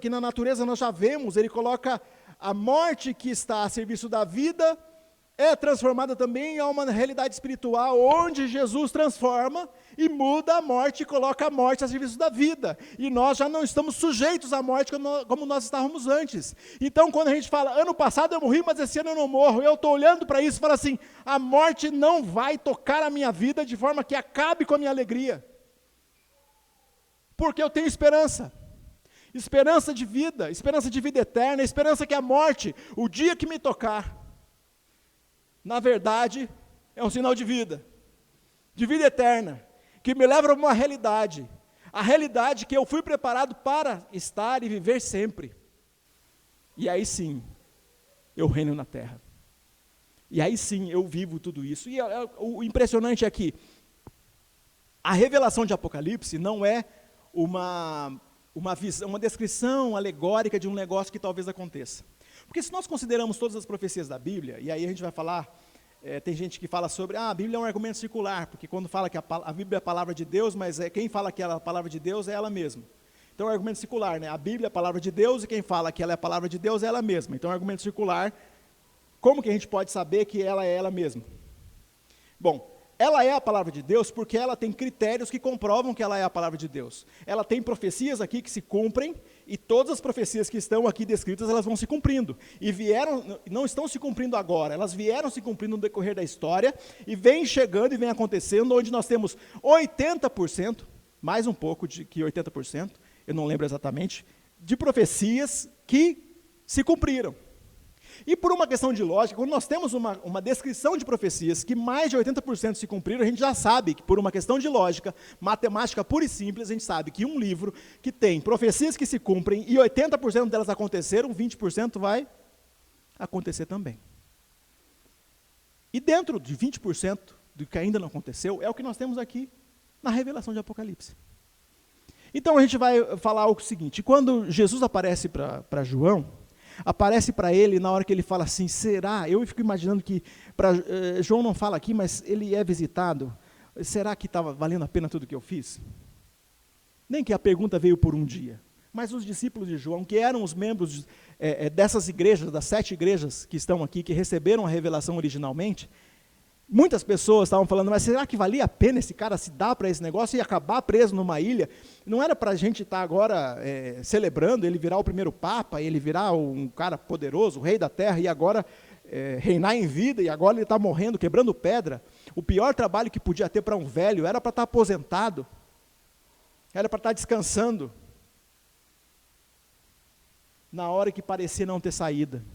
na natureza nós já vemos, ele coloca a morte que está a serviço da vida, é transformada também em uma realidade espiritual, onde Jesus transforma e muda a morte e coloca a morte a serviço da vida. E nós já não estamos sujeitos à morte como nós estávamos antes. Então, quando a gente fala, ano passado eu morri, mas esse ano eu não morro, eu estou olhando para isso e falo assim, a morte não vai tocar a minha vida de forma que acabe com a minha alegria. Porque eu tenho esperança. Esperança de vida eterna, esperança que a morte, o dia que me tocar, na verdade, é um sinal de vida eterna, que me leva a uma realidade, a realidade que eu fui preparado para estar e viver sempre. E aí sim, eu reino na terra. E aí sim, eu vivo tudo isso. E o impressionante é que a revelação de Apocalipse não é uma descrição alegórica de um negócio que talvez aconteça. Porque se nós consideramos todas as profecias da Bíblia, e aí a gente vai falar, tem gente que fala sobre, a Bíblia é um argumento circular, porque quando fala que a Bíblia é a palavra de Deus, mas quem fala que ela é a palavra de Deus é ela mesma. Então é um argumento circular, né? A Bíblia é a palavra de Deus, e quem fala que ela é a palavra de Deus é ela mesma. Então é um argumento circular. Como que a gente pode saber que ela é ela mesma? Bom, ela é a palavra de Deus porque ela tem critérios que comprovam que ela é a palavra de Deus. Ela tem profecias aqui que se cumprem, e todas as profecias que estão aqui descritas, elas vão se cumprindo. E não estão se cumprindo agora, elas vieram se cumprindo no decorrer da história, e vem chegando e vem acontecendo, onde nós temos 80%, mais um pouco que 80%, eu não lembro exatamente, de profecias que se cumpriram. E por uma questão de lógica, quando nós temos uma descrição de profecias que mais de 80% se cumpriram, a gente já sabe que por uma questão de lógica, matemática pura e simples, a gente sabe que um livro que tem profecias que se cumprem e 80% delas aconteceram, 20% vai acontecer também. E dentro de 20% do que ainda não aconteceu, é o que nós temos aqui na revelação de Apocalipse. Então a gente vai falar o seguinte, quando Jesus aparece para João, aparece para ele na hora que ele fala assim, será? Eu fico imaginando que, João não fala aqui, mas ele é visitado, será que estava valendo a pena tudo que eu fiz? Nem que a pergunta veio por um dia, mas os discípulos de João, que eram os membros dessas igrejas, das 7 igrejas que estão aqui, que receberam a revelação originalmente, muitas pessoas estavam falando, mas será que valia a pena esse cara se dar para esse negócio e acabar preso numa ilha? Não era para a gente estar agora celebrando, ele virar o primeiro papa, ele virar um cara poderoso, o rei da terra, e agora reinar em vida, e agora ele está morrendo, quebrando pedra. O pior trabalho que podia ter para um velho era para estar aposentado, era para estar descansando, na hora que parecia não ter saída.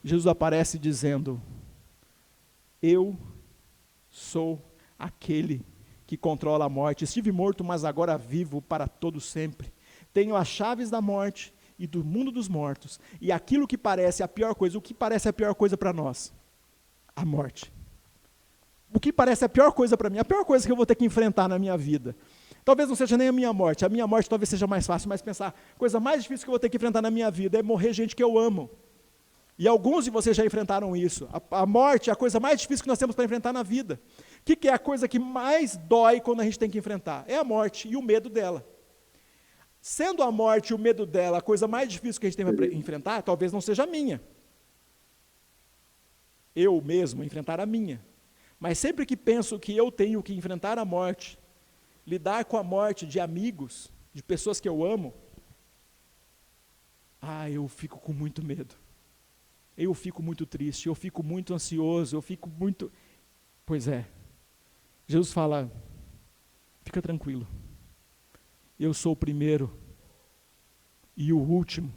Jesus aparece dizendo, eu sou aquele que controla a morte. Estive morto, mas agora vivo para todo sempre. Tenho as chaves da morte e do mundo dos mortos. E aquilo que parece a pior coisa, o que parece a pior coisa para nós? A morte. O que parece a pior coisa para mim, a pior coisa que eu vou ter que enfrentar na minha vida. Talvez não seja nem a minha morte talvez seja mais fácil, mas pensar, a coisa mais difícil que eu vou ter que enfrentar na minha vida é morrer gente que eu amo. E alguns de vocês já enfrentaram isso. A morte é a coisa mais difícil que nós temos para enfrentar na vida. O que é a coisa que mais dói quando a gente tem que enfrentar? É a morte e o medo dela. Sendo a morte e o medo dela a coisa mais difícil que a gente tem para enfrentar, talvez não seja a minha. Eu mesmo enfrentar a minha. Mas sempre que penso que eu tenho que enfrentar a morte, lidar com a morte de amigos, de pessoas que eu amo, eu fico com muito medo. Eu fico muito triste, eu fico muito ansioso, eu fico muito... Pois é, Jesus fala, fica tranquilo, eu sou o primeiro e o último,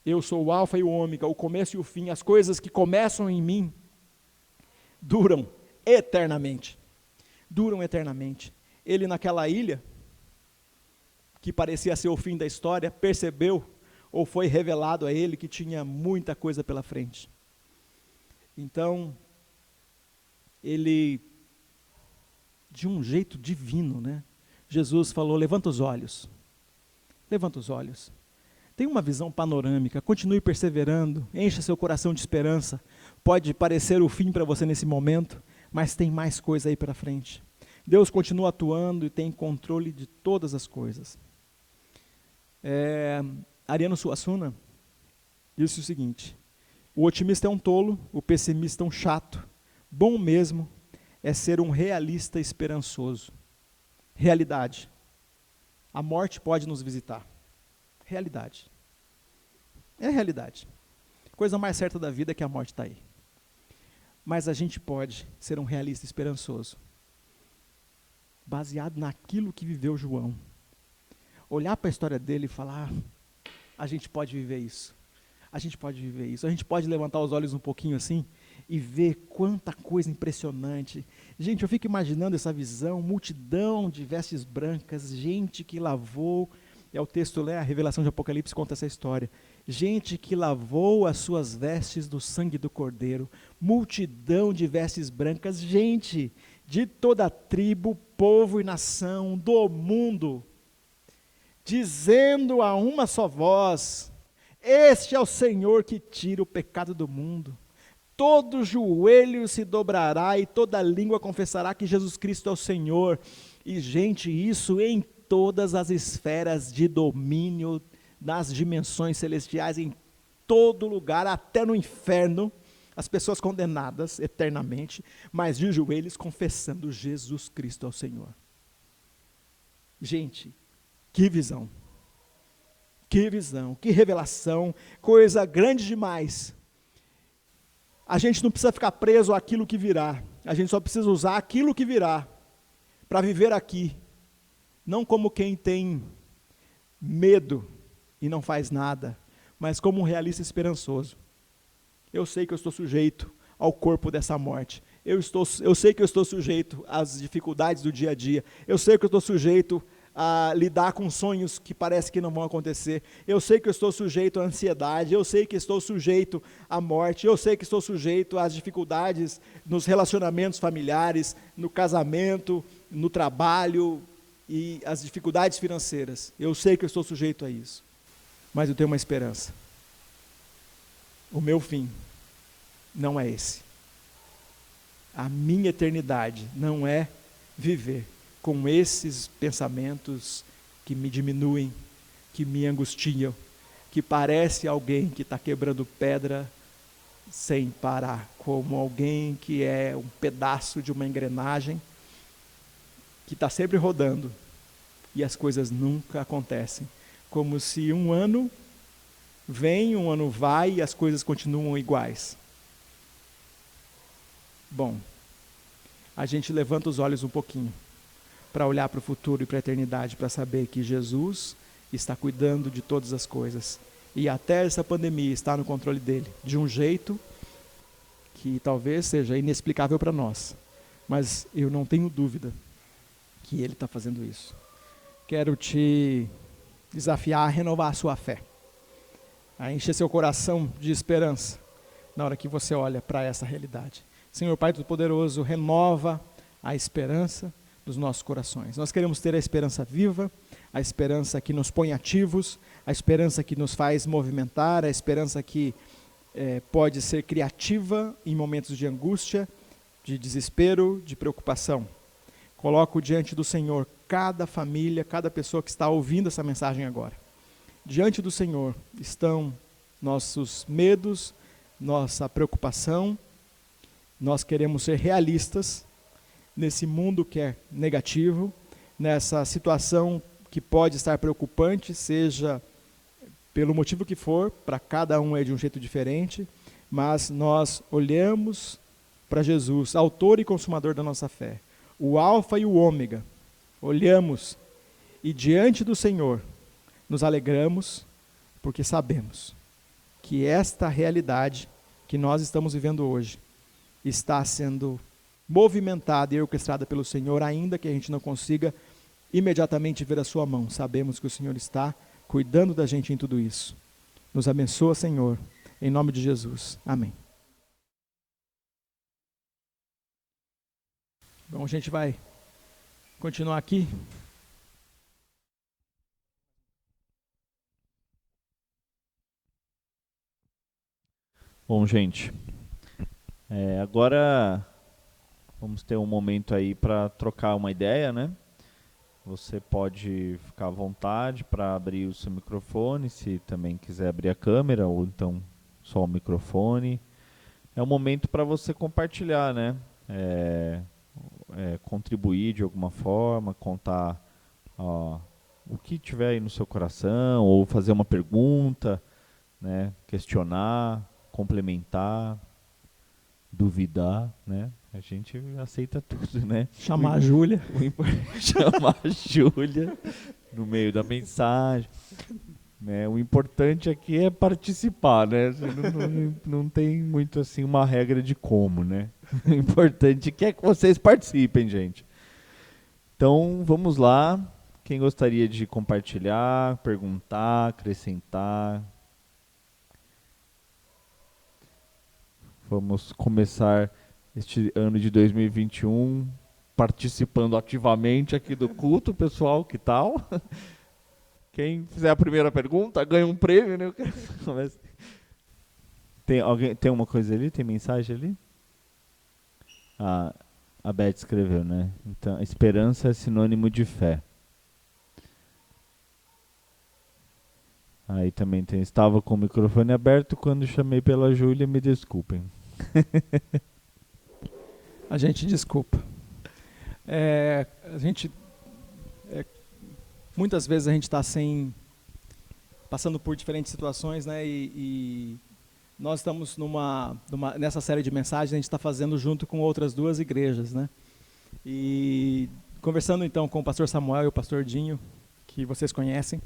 eu sou o alfa e o ômega, o começo e o fim, as coisas que começam em mim duram eternamente, Ele naquela ilha, que parecia ser o fim da história, percebeu, ou foi revelado a ele que tinha muita coisa pela frente. Então, ele, de um jeito divino, né? Jesus falou, levanta os olhos. Tem uma visão panorâmica, continue perseverando, encha seu coração de esperança. Pode parecer o fim para você nesse momento, mas tem mais coisa aí pela frente. Deus continua atuando e tem controle de todas as coisas. Ariano Suassuna disse o seguinte, O otimista é um tolo, o pessimista é um chato. Bom mesmo é ser um realista esperançoso. Realidade. A morte pode nos visitar. Realidade. É realidade. Coisa mais certa da vida é que a morte está aí. Mas a gente pode ser um realista esperançoso, baseado naquilo que viveu João. Olhar para a história dele e falar, a gente pode viver isso. A gente pode viver isso. A gente pode levantar os olhos um pouquinho assim e ver quanta coisa impressionante. Gente, eu fico imaginando essa visão, multidão de vestes brancas, gente que lavou, o texto, a revelação de Apocalipse conta essa história. Gente que lavou as suas vestes do sangue do Cordeiro, multidão de vestes brancas, gente de toda tribo, povo e nação do mundo, dizendo a uma só voz, este é o Senhor que tira o pecado do mundo. Todo joelho se dobrará e toda língua confessará que Jesus Cristo é o Senhor. E, gente, isso em todas as esferas de domínio, nas dimensões celestiais, em todo lugar, até no inferno, as pessoas condenadas eternamente, mas de joelhos confessando Jesus Cristo é o Senhor. Gente, que visão, que revelação, coisa grande demais. A gente não precisa ficar preso àquilo que virá, a gente só precisa usar aquilo que virá para viver aqui, não como quem tem medo e não faz nada, mas como um realista esperançoso. Eu sei que eu estou sujeito ao corpo dessa morte, eu sei que eu estou sujeito às dificuldades do dia a dia, eu sei que eu estou sujeito a lidar com sonhos que parece que não vão acontecer, eu sei que eu estou sujeito à ansiedade, eu sei que estou sujeito à morte, eu sei que estou sujeito às dificuldades nos relacionamentos familiares, no casamento, no trabalho e as dificuldades financeiras. Eu sei que eu estou sujeito a isso, mas eu tenho uma esperança. O meu fim não é esse. A minha eternidade não é viver com esses pensamentos que me diminuem, que me angustiam, que parece alguém que está quebrando pedra sem parar, como alguém que é um pedaço de uma engrenagem que está sempre rodando e as coisas nunca acontecem, como se um ano vem, um ano vai e as coisas continuam iguais. Bom, a gente levanta os olhos um pouquinho para olhar para o futuro e para a eternidade, para saber que Jesus está cuidando de todas as coisas e até essa pandemia está no controle dele, de um jeito que talvez seja inexplicável para nós, mas eu não tenho dúvida que ele está fazendo isso. Quero te desafiar a renovar a sua fé, a encher seu coração de esperança na hora que você olha para essa realidade. Senhor Pai Todo-Poderoso, renova a esperança dos nossos corações. Nós queremos ter a esperança viva, a esperança que nos põe ativos, a esperança que nos faz movimentar, a esperança que pode ser criativa em momentos de angústia, de desespero, de preocupação. Coloco diante do Senhor cada família, cada pessoa que está ouvindo essa mensagem agora. Diante do Senhor estão nossos medos, nossa preocupação. Nós queremos ser realistas nesse mundo que é negativo, nessa situação que pode estar preocupante, seja pelo motivo que for, para cada um é de um jeito diferente, mas nós olhamos para Jesus, autor e consumador da nossa fé, o alfa e o ômega, olhamos e diante do Senhor nos alegramos, porque sabemos que esta realidade que nós estamos vivendo hoje está sendo movimentada e orquestrada pelo Senhor, ainda que a gente não consiga imediatamente ver a sua mão. Sabemos que o Senhor está cuidando da gente em tudo isso. Nos abençoa, Senhor, em nome de Jesus. Amém. Bom, a gente vai continuar aqui. Bom, gente, agora vamos ter um momento aí para trocar uma ideia, né? Você pode ficar à vontade para abrir o seu microfone, se também quiser abrir a câmera, ou então só o microfone. É um momento para você compartilhar, né? Contribuir de alguma forma, contar o que tiver aí no seu coração, ou fazer uma pergunta, né? Questionar, complementar, duvidar, né? A gente aceita tudo, né? Chamar a Júlia. Chamar a Júlia no meio da mensagem. Né? O importante aqui é participar, né? Não tem muito assim uma regra de como, né? O importante é que vocês participem, gente. Então, vamos lá. Quem gostaria de compartilhar, perguntar, acrescentar? Vamos começar este ano de 2021 participando ativamente aqui do culto, pessoal, que tal? Quem fizer a primeira pergunta ganha um prêmio, né? Tem uma coisa ali? Tem mensagem ali? A Beth escreveu, né? Então, esperança é sinônimo de fé. Aí também tem, estava com o microfone aberto quando chamei pela Júlia, me desculpem. A gente desculpa. Muitas vezes a gente está passando por diferentes situações, né? E nós estamos nessa série de mensagens, a gente está fazendo junto com outras 2 igrejas, né? E conversando então com o pastor Samuel e o pastor Dinho, que vocês conhecem,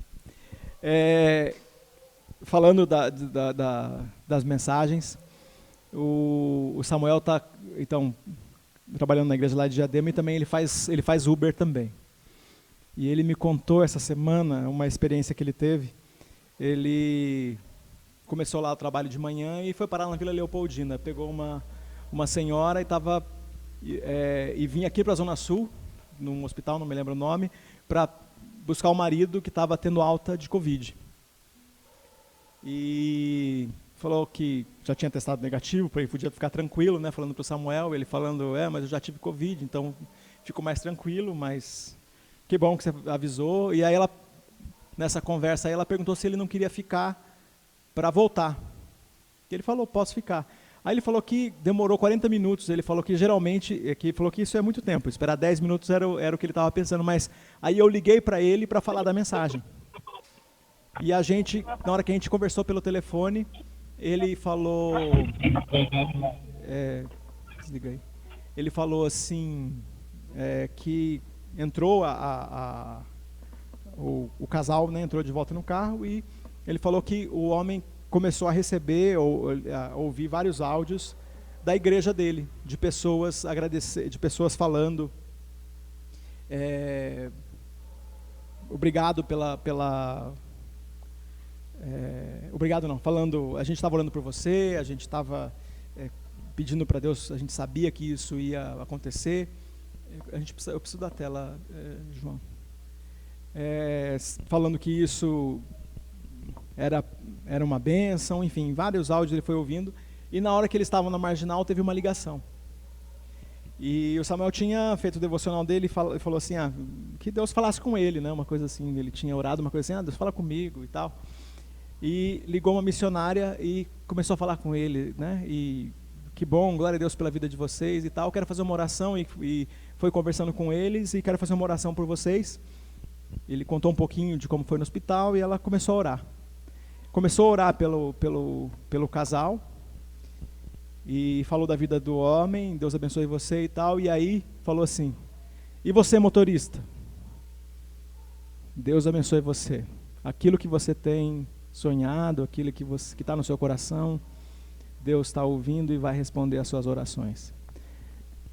falando das mensagens, o Samuel está então trabalhando na igreja lá de Diadema e também ele faz Uber também. E ele me contou essa semana uma experiência que ele teve. Ele começou lá o trabalho de manhã e foi parar na Vila Leopoldina. Pegou uma senhora e vinha aqui para a Zona Sul, num hospital, não me lembro o nome, para buscar o marido que estava tendo alta de Covid. E falou que já tinha testado negativo, para ele podia ficar tranquilo, né? Falando para o Samuel, ele falando, mas eu já tive Covid, então fico mais tranquilo, mas que bom que você avisou. E aí nessa conversa aí, ela perguntou se ele não queria ficar para voltar. Ele falou, posso ficar. Aí ele falou que demorou 40 minutos, ele falou que geralmente, falou que isso é muito tempo, esperar 10 minutos era o que ele estava pensando, mas aí eu liguei para ele para falar da mensagem. E na hora que a gente conversou pelo telefone, ele falou, desliga aí. Ele falou assim, que entrou o casal, né, entrou de volta no carro e ele falou que o homem começou a receber ou a ouvir vários áudios da igreja dele, de pessoas falando obrigado falando, a gente estava orando por você, a gente estava pedindo para Deus, a gente sabia que isso ia acontecer. Eu preciso da tela, João. Falando que isso era uma bênção, enfim, vários áudios ele foi ouvindo, e na hora que eles estavam na marginal teve uma ligação. E o Samuel tinha feito o devocional dele e falou assim, que Deus falasse com ele, né, uma coisa assim, ele tinha orado uma coisa assim, Deus fala comigo e tal. E ligou uma missionária e começou a falar com ele, né, e que bom, glória a Deus pela vida de vocês e tal, quero fazer uma oração, e foi conversando com eles, e quero fazer uma oração por vocês. Ele contou um pouquinho de como foi no hospital, e ela começou a orar. Começou a orar pelo casal, e falou da vida do homem, Deus abençoe você e tal, e aí falou assim, e você, motorista? Deus abençoe você. Aquilo que você tem sonhado, aquilo que está no seu coração, Deus está ouvindo e vai responder às suas orações.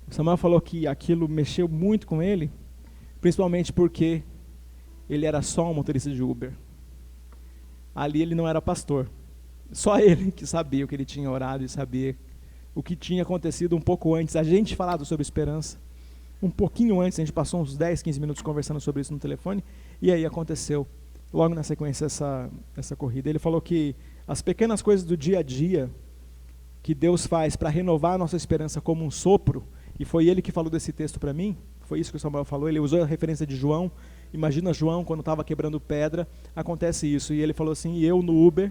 O Samuel falou que aquilo mexeu muito com ele, principalmente porque ele era só um motorista de Uber. Ali ele não era pastor. Só ele que sabia o que ele tinha orado e sabia o que tinha acontecido um pouco antes. A gente falado sobre esperança. Um pouquinho antes, a gente passou uns 10, 15 minutos conversando sobre isso no telefone, e aí aconteceu, logo na sequência, essa corrida. Ele falou que as pequenas coisas do dia a dia que Deus faz para renovar a nossa esperança como um sopro, e foi ele que falou desse texto para mim, foi isso que o Samuel falou, ele usou a referência de João. Imagina João quando estava quebrando pedra, acontece isso, e ele falou assim, e eu no Uber,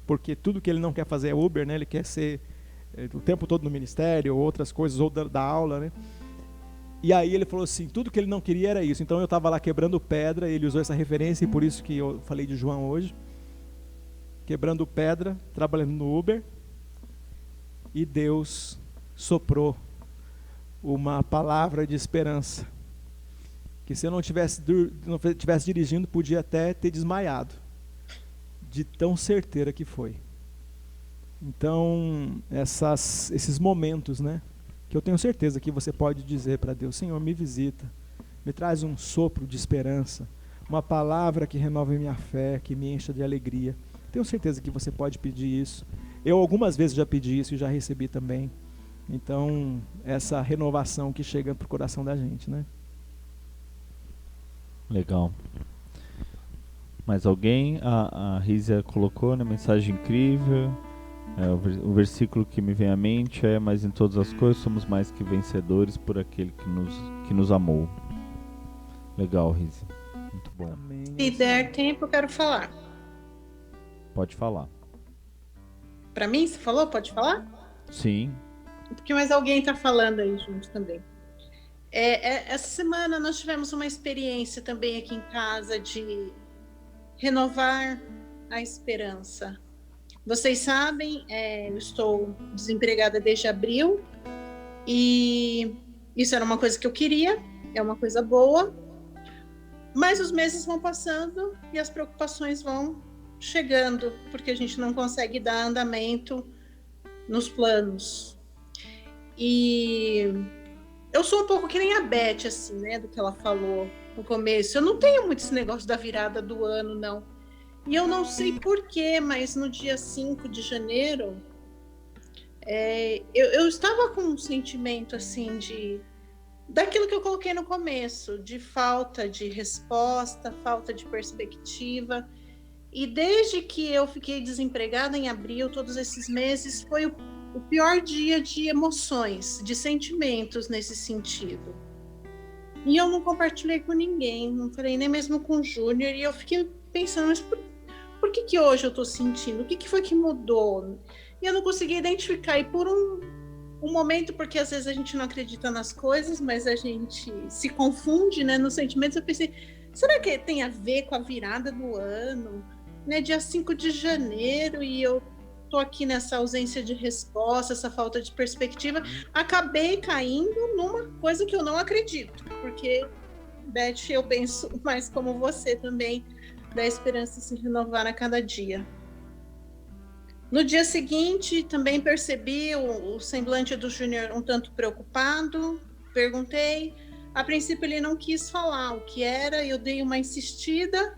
porque tudo que ele não quer fazer é Uber, né? Ele quer ser o tempo todo no ministério, ou outras coisas, ou da aula, né? E aí ele falou assim, tudo que ele não queria era isso. Então eu estava lá quebrando pedra, ele usou essa referência, e por isso que eu falei de João hoje. Quebrando pedra, trabalhando no Uber, e Deus soprou uma palavra de esperança, que se eu não tivesse dirigindo, podia até ter desmaiado, de tão certeira que foi. Então, esses momentos, né, que eu tenho certeza que você pode dizer para Deus, Senhor, me visita, me traz um sopro de esperança, uma palavra que renove minha fé, que me encha de alegria. Tenho certeza que você pode pedir isso. Eu algumas vezes já pedi isso e já recebi também. Então, essa renovação que chega para o coração da gente, né? Legal. Mais alguém? A Rízia colocou, né, mensagem incrível. O versículo que me vem à mente é: mas em todas as coisas somos mais que vencedores por aquele que nos amou. Legal, Rízia. Muito bom. Amém. Se der tempo, eu quero falar. Pode falar. Para mim, você falou? Pode falar? Sim. Porque mais alguém está falando aí junto também. Essa semana nós tivemos uma experiência também aqui em casa de renovar a esperança. Vocês sabem, eu estou desempregada desde abril e isso era uma coisa que eu queria, é uma coisa boa, mas os meses vão passando e as preocupações vão chegando, porque a gente não consegue dar andamento nos planos. E eu sou um pouco que nem a Beth, assim, né, do que ela falou no começo. Eu não tenho muito esse negócio da virada do ano, não. E eu não sei porquê, mas no dia 5 de janeiro, eu estava com um sentimento, assim, daquilo que eu coloquei no começo, de falta de resposta, falta de perspectiva. E desde que eu fiquei desempregada em abril, todos esses meses, foi o pior dia de emoções, de sentimentos nesse sentido. E eu não compartilhei com ninguém, não falei nem mesmo com o Júnior, e eu fiquei pensando, mas por que hoje eu estou sentindo? O que foi que mudou? E eu não consegui identificar, e por um momento, porque às vezes a gente não acredita nas coisas, mas a gente se confunde, né, nos sentimentos, eu pensei, será que tem a ver com a virada do ano? Né, dia 5 de janeiro, e eu tô aqui nessa ausência de resposta, essa falta de perspectiva, acabei caindo numa coisa que eu não acredito, porque, Beth, eu penso mais como você também, da esperança se renovar a cada dia. No dia seguinte, também percebi o semblante do Júnior um tanto preocupado, perguntei, a princípio ele não quis falar o que era, eu dei uma insistida,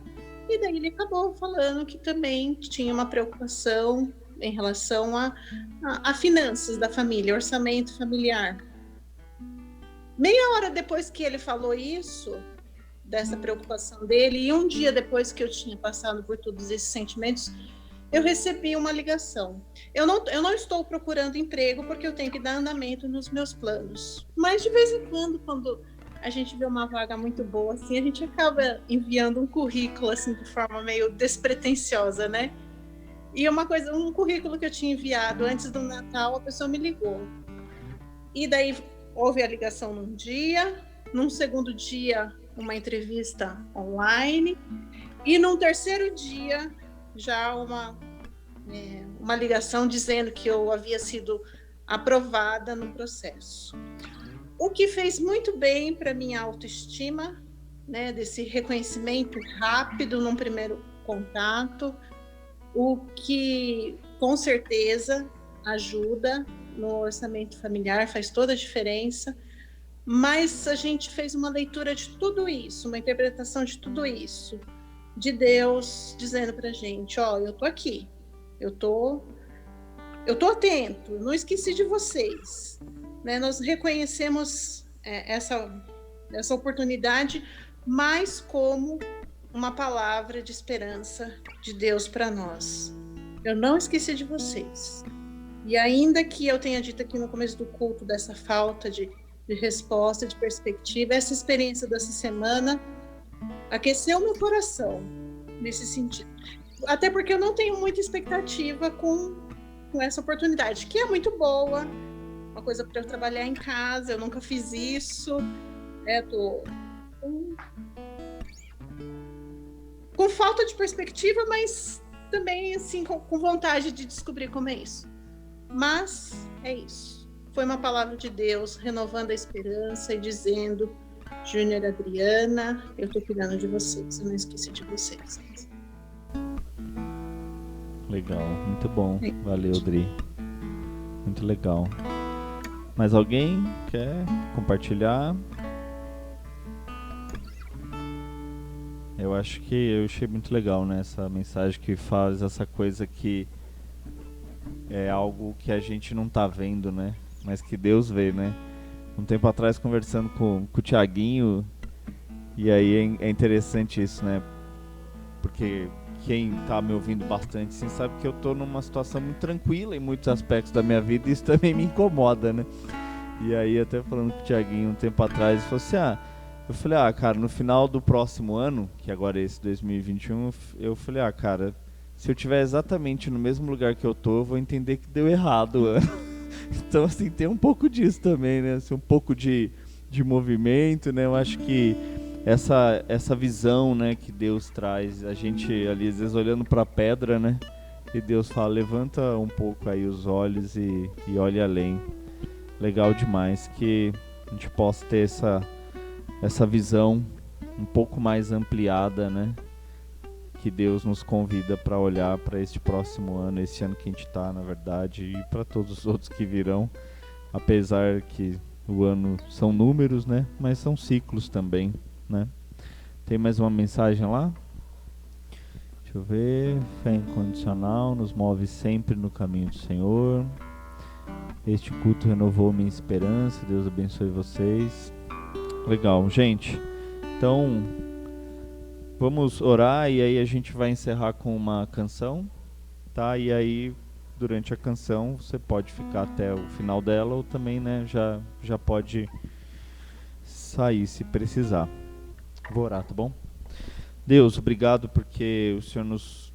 e daí ele acabou falando que também tinha uma preocupação em relação a finanças da família, orçamento familiar. Meia hora depois que ele falou isso, dessa preocupação dele, e um dia depois que eu tinha passado por todos esses sentimentos, eu recebi uma ligação. Eu não estou procurando emprego porque eu tenho que dar andamento nos meus planos. Mas de vez em quando a gente vê uma vaga muito boa, assim, a gente acaba enviando um currículo, assim, de forma meio despretensiosa, né? E um currículo que eu tinha enviado antes do Natal, a pessoa me ligou. E daí houve a ligação num dia, num segundo dia, uma entrevista online, e num terceiro dia, já uma ligação dizendo que eu havia sido aprovada no processo. O que fez muito bem para minha autoestima, né, desse reconhecimento rápido num primeiro contato, o que com certeza ajuda no orçamento familiar, faz toda a diferença, mas a gente fez uma leitura de tudo isso, uma interpretação de tudo isso, de Deus dizendo para a gente, eu tô aqui, eu tô atento, não esqueci de vocês. Né, nós reconhecemos essa oportunidade mais como uma palavra de esperança de Deus para nós. Eu não esqueci de vocês. E ainda que eu tenha dito aqui no começo do culto dessa falta de resposta, de perspectiva, essa experiência dessa semana aqueceu meu coração nesse sentido. Até porque eu não tenho muita expectativa com essa oportunidade, que é muito boa, uma coisa para eu trabalhar em casa, eu nunca fiz isso, tô com falta de perspectiva, mas também assim com vontade de descobrir como é isso. Mas é isso. Foi uma palavra de Deus renovando a esperança e dizendo: Júnior, Adriana, eu tô cuidando de vocês, eu não esqueci de vocês. Legal, muito bom. Valeu, Dri. Muito legal. Mais alguém quer compartilhar? Eu acho que eu achei muito legal, né, essa mensagem que faz essa coisa que é algo que a gente não tá vendo, né, mas que Deus vê, né. Um tempo atrás, conversando com o Thiaguinho, e aí é interessante isso, né, porque quem tá me ouvindo bastante assim, sabe que eu tô numa situação muito tranquila em muitos aspectos da minha vida, e isso também me incomoda, né. E aí, até falando com o Thiaguinho um tempo atrás, ele falou assim, eu falei, cara, no final do próximo ano, que agora é esse 2021, eu falei, cara, se eu estiver exatamente no mesmo lugar que eu tô, eu vou entender que deu errado o ano. Então, assim, tem um pouco disso também, né? Assim, um pouco de movimento, né? Eu acho que essa visão, né, que Deus traz, a gente ali, às vezes, olhando para a pedra, né? E Deus fala, levanta um pouco aí os olhos e olhe além. Legal demais que a gente possa ter essa visão um pouco mais ampliada, né? Que Deus nos convida para olhar para este próximo ano, esse ano que a gente está, na verdade, e para todos os outros que virão, apesar que o ano são números, né? Mas são ciclos também, né? Tem mais uma mensagem lá? Deixa eu ver. Fé incondicional nos move sempre no caminho do Senhor. Este culto renovou minha esperança. Deus abençoe vocês. Legal, gente. Então, vamos orar e aí a gente vai encerrar com uma canção, tá? E aí, durante a canção, você pode ficar até o final dela ou também, né, já pode sair se precisar. Vou orar, tá bom? Deus, obrigado porque o Senhor nos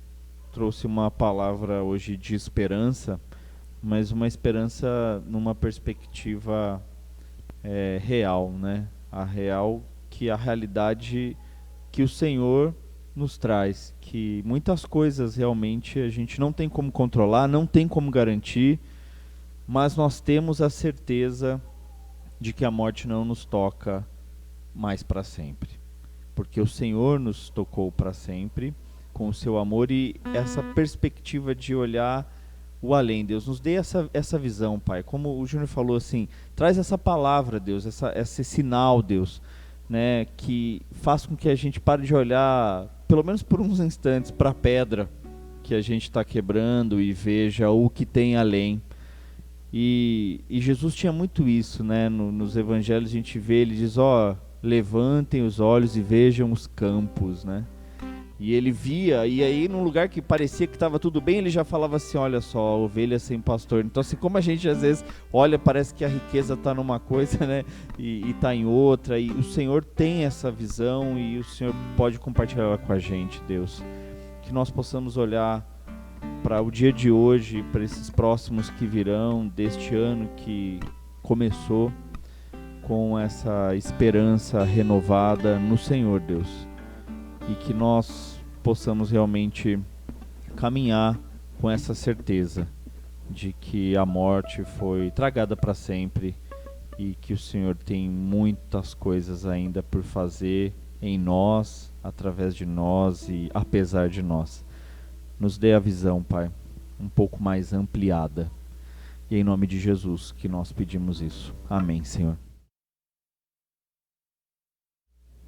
trouxe uma palavra hoje de esperança, mas uma esperança numa perspectiva real, né? A realidade que o Senhor nos traz, que muitas coisas realmente a gente não tem como controlar, não tem como garantir, mas nós temos a certeza de que a morte não nos toca mais para sempre, porque o Senhor nos tocou para sempre com o seu amor e essa perspectiva de olhar o além. Deus, nos dê essa visão, Pai, como o Júnior falou assim, traz essa palavra, Deus, esse sinal, Deus, né, que faz com que a gente pare de olhar, pelo menos por uns instantes, para a pedra que a gente está quebrando e veja o que tem além. E Jesus tinha muito isso, né, nos evangelhos a gente vê, ele diz, levantem os olhos e vejam os campos, né? E ele via, e aí num lugar que parecia que estava tudo bem, ele já falava assim, olha só, ovelha sem pastor. Então assim, como a gente às vezes olha, parece que a riqueza está numa coisa, né, e está em outra, e o Senhor tem essa visão e o Senhor pode compartilhar ela com a gente, Deus. Que nós possamos olhar para o dia de hoje, para esses próximos que virão, deste ano que começou, com essa esperança renovada no Senhor, Deus. E que nós possamos realmente caminhar com essa certeza de que a morte foi tragada para sempre e que o Senhor tem muitas coisas ainda por fazer em nós, através de nós e apesar de nós. Nos dê a visão, Pai, um pouco mais ampliada. E em nome de Jesus que nós pedimos isso. Amém, Senhor.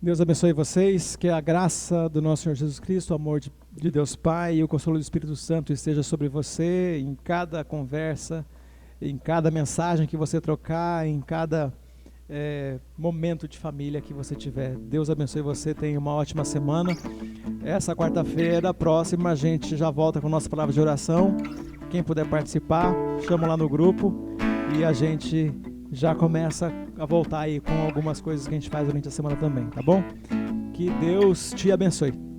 Deus abençoe vocês, que a graça do nosso Senhor Jesus Cristo, o amor de Deus Pai e o consolo do Espírito Santo esteja sobre você em cada conversa, em cada mensagem que você trocar, em cada momento de família que você tiver. Deus abençoe você, tenha uma ótima semana. Essa quarta-feira, próxima, a gente já volta com a nossa palavra de oração. Quem puder participar, chama lá no grupo e a gente já começa a voltar aí com algumas coisas que a gente faz durante a semana também, tá bom? Que Deus te abençoe.